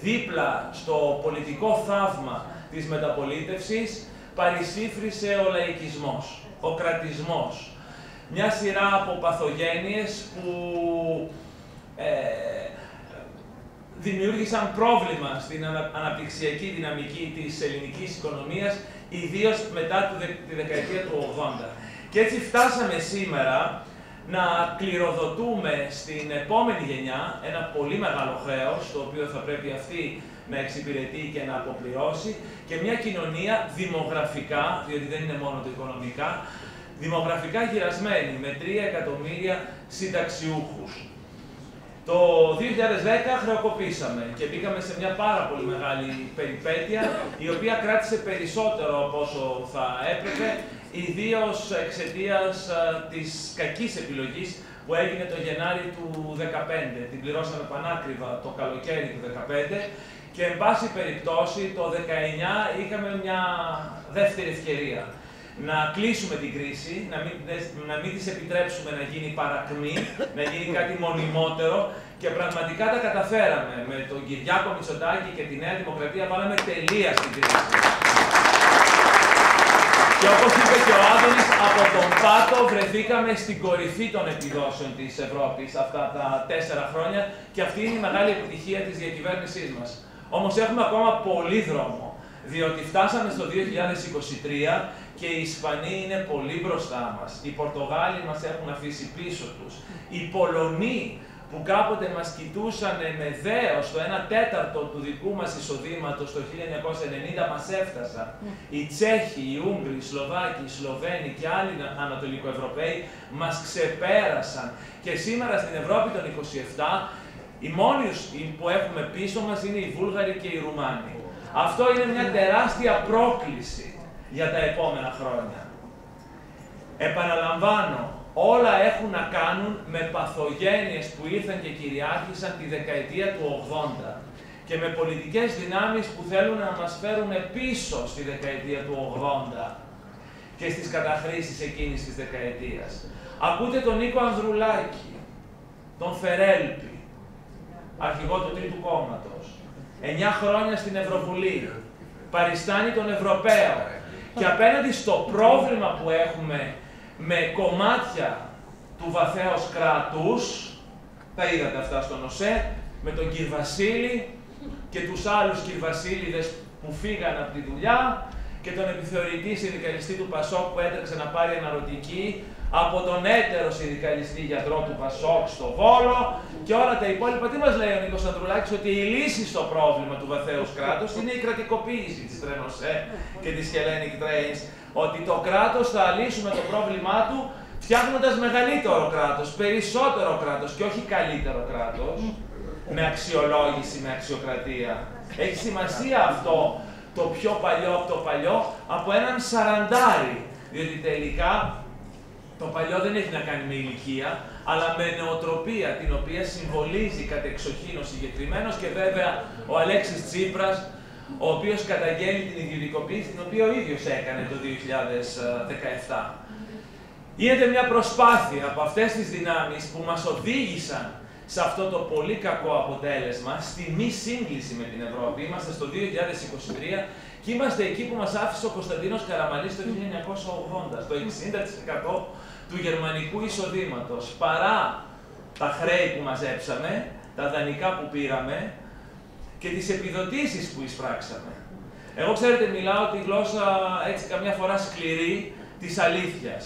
δίπλα στο πολιτικό θαύμα της μεταπολίτευσης παρισύφρισε ο λαϊκισμός, ο κρατισμός. Μια σειρά από παθογένειες που δημιούργησαν πρόβλημα στην αναπτυξιακή δυναμική της ελληνικής οικονομίας, ιδίως μετά τη δεκαετία του 80. Και έτσι φτάσαμε σήμερα να κληροδοτούμε στην επόμενη γενιά ένα πολύ μεγάλο χρέος, το οποίο θα πρέπει αυτή να εξυπηρετεί και να αποπληρώσει, και μια κοινωνία δημογραφικά, διότι δεν είναι μόνο το οικονομικά, δημογραφικά γυρασμένη, με 3 εκατομμύρια συνταξιούχους. Το 2010 χρεοκοπήσαμε και μπήκαμε σε μια πάρα πολύ μεγάλη περιπέτεια, η οποία κράτησε περισσότερο από όσο θα έπρεπε, ιδίως εξαιτίας της κακής επιλογής που έγινε το Γενάρη του 2015. Την πληρώσαμε πανάκριβα το καλοκαίρι του 2015 και, εν πάση περιπτώσει, το 2019 είχαμε μια δεύτερη ευκαιρία. Να κλείσουμε την κρίση, να μην της επιτρέψουμε να γίνει παρακμή, να γίνει κάτι μονιμότερο, και πραγματικά τα καταφέραμε. Με τον Κυριάκο Μητσοτάκη και τη Νέα Δημοκρατία βάλαμε τελεία στην κρίση. Και όπως είπε και ο Άδωνης, από τον πάτο βρεθήκαμε στην κορυφή των επιδόσεων της Ευρώπης αυτά τα 4 χρόνια, και αυτή είναι η μεγάλη επιτυχία της διακυβέρνησής μας. Όμως έχουμε ακόμα πολύ δρόμο, διότι φτάσαμε στο 2023 Και οι Ισπανοί είναι πολύ μπροστά μας. Οι Πορτογάλοι μας έχουν αφήσει πίσω τους. Οι Πολωνοί που κάποτε μας κοιτούσαν με δέος το 1/4 του δικού μας εισοδήματος το 1990 μας έφτασαν. Οι Τσέχοι, οι Ούγγροι, οι Σλοβάκοι, οι Σλοβαίνοι και άλλοι Ανατολικοευρωπαίοι μας ξεπέρασαν. Και σήμερα στην Ευρώπη των 27, οι μόνοι που έχουμε πίσω μας είναι οι Βούλγαροι και οι Ρουμάνοι. Αυτό είναι μια τεράστια πρόκληση για τα επόμενα χρόνια. Επαναλαμβάνω, όλα έχουν να κάνουν με παθογένειες που ήρθαν και κυριάρχησαν τη δεκαετία του 80 και με πολιτικές δυνάμεις που θέλουν να μας φέρουν πίσω στη δεκαετία του 80 και στις καταχρήσεις εκείνης της δεκαετίας. Ακούτε τον Νίκο Ανδρουλάκη, τον Φερέλπη, αρχηγό του Τρίτου Κόμματος, 9 χρόνια στην Ευρωβουλή, παριστάνει τον Ευρωπαίο και απέναντι στο πρόβλημα που έχουμε με κομμάτια του βαθέως κράτους, τα είδατε αυτά στον ΟΣΕ, με τον Κυρβασίλη και τους άλλους Κυρβασίληδες που φύγαν από τη δουλειά και τον επιθεωρητή συνδικαλιστή του Πασόκ που έτρεξε να πάρει αναρωτική από τον έτερο συνδικαλιστή γιατρό του Πασόκ στο Βόλο και όλα τα υπόλοιπα. Τι μας λέει ο Νίκος Ανδρουλάκης? Ότι η λύση στο πρόβλημα του βαθέως κράτους είναι η κρατικοποίηση της Τρενοσέ και της Hellenic Trains. Ότι το κράτος θα λύσουμε το πρόβλημά του φτιάχνοντας μεγαλύτερο κράτος, περισσότερο κράτος και όχι καλύτερο κράτος, με αξιολόγηση, με αξιοκρατία. Έχει σημασία αυτό το πιο παλιό από το παλιό από έναν σαραντάρι, διότι τελικά το παλιό δεν έχει να κάνει με ηλικία, αλλά με νοοτροπία, την οποία συμβολίζει κατεξοχήν ο συγκεκριμένος και βέβαια ο Αλέξης Τσίπρας, ο οποίος καταγγέλει την ιδιωτικοποίηση, την οποία ο ίδιος έκανε το 2017. Γίνεται μια προσπάθεια από αυτές τις δυνάμεις που μας οδήγησαν σε αυτό το πολύ κακό αποτέλεσμα, στη μη σύγκληση με την Ευρώπη. Είμαστε στο 2023 και είμαστε εκεί που μας άφησε ο Κωνσταντίνος Καραμανλής το 1980, στο 60% του γερμανικού εισοδήματος. Παρά τα χρέη που μαζέψαμε, τα δανεικά που πήραμε και τις επιδοτήσεις που εισπράξαμε. Εγώ, ξέρετε, μιλάω τη γλώσσα έτσι καμιά φορά σκληρή της αλήθειας.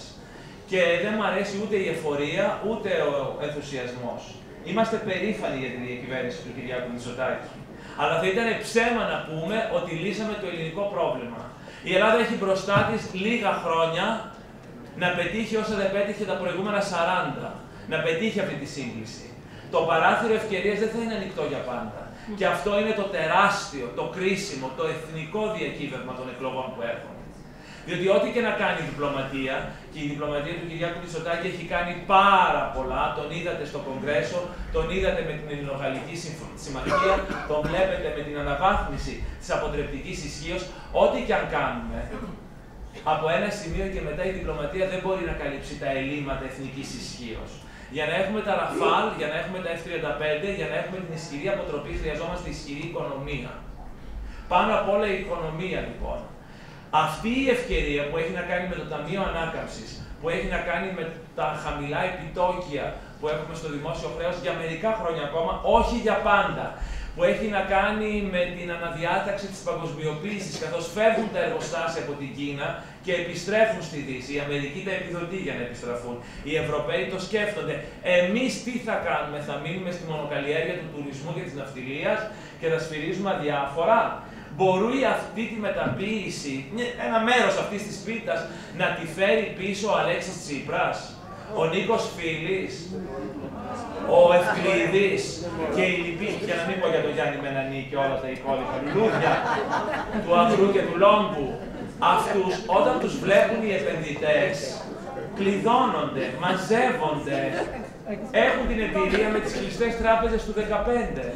Και δεν μου αρέσει ούτε η εφορία, ούτε ο ενθουσιασμός. Είμαστε περήφανοι για την διακυβέρνηση του Κυριάκου Μητσοτάκη. Αλλά θα ήταν ψέμα να πούμε ότι λύσαμε το ελληνικό πρόβλημα. Η Ελλάδα έχει μπροστά της λίγα χρόνια να πετύχει όσα δεν πέτυχε τα προηγούμενα 40. Να πετύχει αυτή τη σύγκληση. Το παράθυρο ευκαιρίας δεν θα είναι ανοιχτό για πάντα. Και αυτό είναι το τεράστιο, το κρίσιμο, το εθνικό διακύβευμα των εκλογών που έρχονται. Διότι ό,τι και να κάνει η διπλωματία, και η διπλωματία του Κυριάκου Μητσοτάκη έχει κάνει πάρα πολλά, τον είδατε στο Κογκρέσο, τον είδατε με την Ελληνογαλλική Συμμαχία, τον βλέπετε με την αναβάθμιση της αποτρεπτικής ισχύως, ό,τι και αν κάνουμε, από ένα σημείο και μετά η διπλωματία δεν μπορεί να καλύψει τα ελλείμματα εθνικής ισχύως. Για να έχουμε τα Ραφάλ, για να έχουμε τα F-35, για να έχουμε την ισχυρή αποτροπή, χρειαζόμαστε ισχυρή οικονομία. Πάνω απ' όλα η οικονομία, λοιπόν. Αυτή η ευκαιρία που έχει να κάνει με το Ταμείο Ανάκαμψης, που έχει να κάνει με τα χαμηλά επιτόκια που έχουμε στο δημόσιο χρέος για μερικά χρόνια ακόμα, όχι για πάντα, που έχει να κάνει με την αναδιάταξη της παγκοσμιοποίησης, καθώς φεύγουν τα εργοστάσια από την Κίνα και επιστρέφουν στη Δύση. Η Αμερική τα επιδοτεί για να επιστραφούν. Οι Ευρωπαίοι το σκέφτονται. Εμείς τι θα κάνουμε? Θα μείνουμε στη μονοκαλλιέργεια του τουρισμού και της ναυτιλίας και θα σφυρίζουμε αδιάφορα? Μπορεί αυτή τη μεταποίηση, ένα μέρος αυτής της πίτας, να τη φέρει πίσω ο Αλέξης Τσίπρας, ο Νίκος Φίλης, ο Ευκλήδης και οι λοιποί, για να μην πω για τον Γιάννη Μενανή και όλα τα υπόλοιπα λουλούδια του Αγρού και του Λόγκου. Αυτούς, όταν τους βλέπουν οι επενδυτές, κλειδώνονται, μαζεύονται, έχουν την εμπειρία με τις κλειστές τράπεζες του 2015.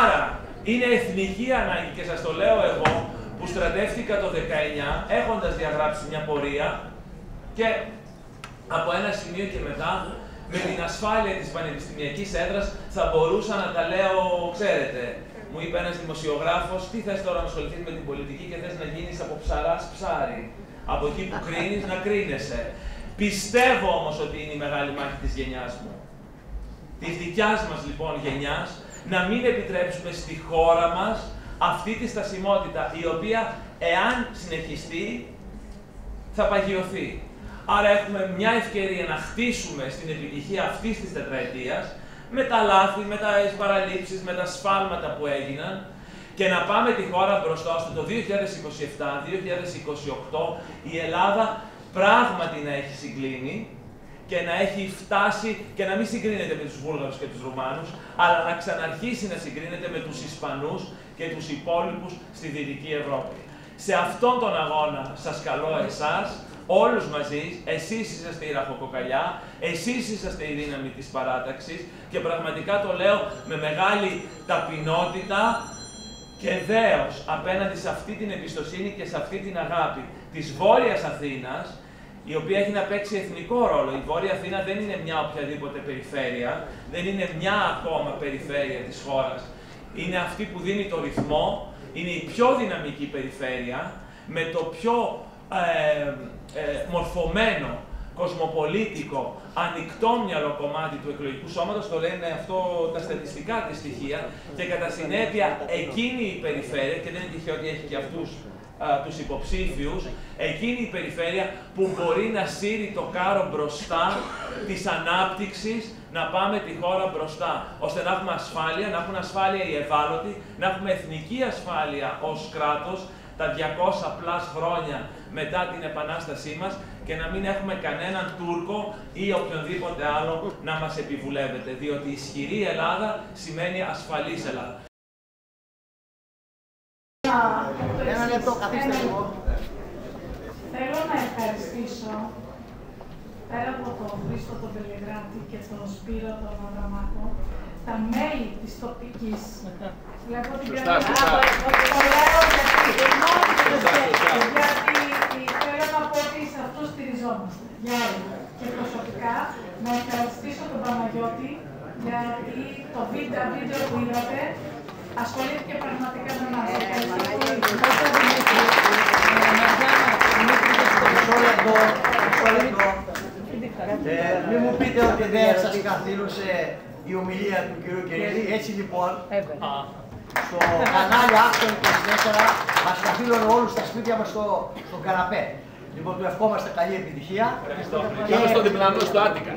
Άρα, είναι εθνική ανάγκη και σας το λέω εγώ που στρατεύτηκα το 19 έχοντας διαγράψει μια πορεία και από ένα σημείο και μετά με την ασφάλεια της πανεπιστημιακής έδρας θα μπορούσα να τα λέω, ξέρετε. Μου είπε ένας δημοσιογράφος, τι θες τώρα να ασχοληθείς με την πολιτική και θες να γίνεις από ψαράς ψάρι. Από εκεί που κρίνεις να κρίνεσαι. Πιστεύω όμως ότι είναι η μεγάλη μάχη της γενιάς μου. Της δικιάς μας λοιπόν γενιάς, να μην επιτρέψουμε στη χώρα μας αυτή τη στασιμότητα, η οποία, εάν συνεχιστεί, θα παγιωθεί. Άρα έχουμε μια ευκαιρία να χτίσουμε στην επιτυχία αυτής της τετραετίας, με τα λάθη, με τις παραλήψεις, με τα σφάλματα που έγιναν, και να πάμε τη χώρα μπροστά ώστε το 2027-2028 η Ελλάδα πράγματι να έχει συγκλίνει και να έχει φτάσει και να μην συγκρίνεται με τους Βούλγαρους και τους Ρουμάνους, αλλά να ξαναρχίσει να συγκρίνεται με τους Ισπανούς και τους υπόλοιπους στη Δυτική Ευρώπη. Σε αυτόν τον αγώνα σας καλώ εσάς, όλους μαζί, εσείς είσαστε η ραχοκοκαλιά, εσείς είσαστε η δύναμη της παράταξης και πραγματικά το λέω με μεγάλη ταπεινότητα και δέος απέναντι σε αυτή την εμπιστοσύνη και σε αυτή την αγάπη της Βόρειας Αθήνας, η οποία έχει να παίξει εθνικό ρόλο. Η Βόρεια Αθήνα δεν είναι μια οποιαδήποτε περιφέρεια, δεν είναι μια ακόμα περιφέρεια της χώρας. Είναι αυτή που δίνει το ρυθμό, είναι η πιο δυναμική περιφέρεια, με το πιο μορφωμένο, κοσμοπολίτικο, ανοιχτόμυαλο κομμάτι του εκλογικού σώματος, το λένε αυτό τα στατιστικά της στοιχεία, και κατά συνέπεια εκείνη η περιφέρεια, και δεν είναι τυχαίο ότι έχει και αυτούς τους υποψήφιους, εκείνη η περιφέρεια που μπορεί να σύρει το κάρο μπροστά της ανάπτυξης, να πάμε τη χώρα μπροστά, ώστε να έχουμε ασφάλεια, να έχουν ασφάλεια οι ευάλωτοι, να έχουμε εθνική ασφάλεια ως κράτος, τα 200 πλάς χρόνια μετά την Επανάστασή μας, και να μην έχουμε κανέναν Τούρκο ή οποιονδήποτε άλλο να μας επιβουλεύεται, διότι ισχυρή Ελλάδα σημαίνει ασφαλής Ελλάδα. Ένα λεπτό, καθίστε λίγο. Θέλω να ευχαριστήσω, πέρα από τον Χρήστο τον Πελεγράτη και τον Σπύρο τον Αδαμάκο, τα μέλη της τοπικής. Βλέπω την πλευρά. Το λέω γιατί θέλω να πω ότι σε αυτό στηριζόμαστε. Για όλα. Και προσωπικά να ευχαριστήσω τον Παναγιώτη, γιατί το βίντεο που είδατε ασχολήθηκε πραγματικά με εμάς. Μην μου πείτε ότι δεν σας καθήλωσε η ομιλία του κ. Κυρίδη. Έτσι λοιπόν, στο κανάλι Action 24 μας καθήλωνε όλους στα σπίτια μας στο καναπέ. Λοιπόν, του ευχόμαστε καλή επιτυχία. Και στο διπλανό, στο Άτικα.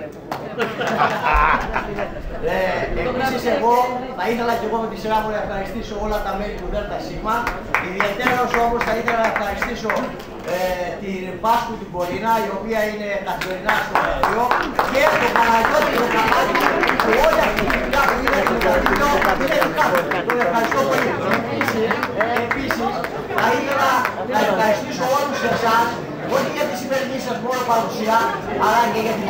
Επίσης, εγώ θα ήθελα και εγώ με τη σειρά μου να ευχαριστήσω όλα τα μέλη του ΔΣ. Ιδιαίτερα όμως θα ήθελα να ευχαριστήσω την Πάσκου την Κορίνα, η οποία είναι καθημερινά στο γραφείο, και τον Παναγιώτη τον Καμάκη, που όλη αυτή τη δουλειά που είναι στο γραφείο είναι δικά του. Τον ευχαριστώ πολύ. Επίσης, θα ήθελα να ευχαριστήσω όλους εσάς, όχι για τη σημερινή σας μόνο παρουσία, αλλά και για την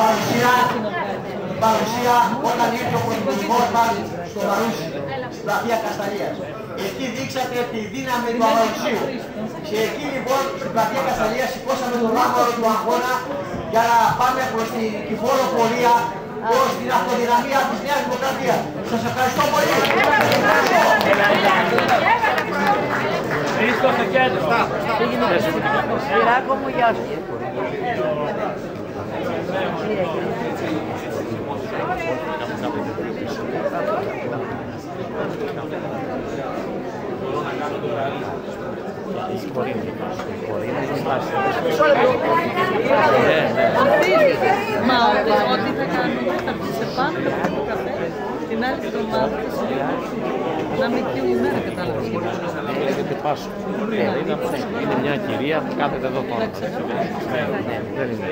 παρουσία όταν ήρθε ο πρωθυπουργός μας στο Μαρούσι, στην πλατεία Κασταλίας. Εκεί δείξατε τη δύναμη του Αμαρουσίου. Και εκεί λοιπόν στην πλατεία Κασταλίας σηκώσαμε τον λάμαρο του αγώνα για να πάμε προς την κυφόρο πορεία, προς την αυτοδυναμία της Νέας Δημοκρατίας. Σας ευχαριστώ πολύ. Χρήστο στο κέντρο. Σπυράκο μου, γεια σου. Μα ό,τι θα κάνουμε θα βγει σε πάνω από το καφέ την άλλη εβδομάδα να μην πιούν ημέρα, κατάλαβες. Είναι μια κυρία που κάθεται εδώ πάνω. Δεν είναι.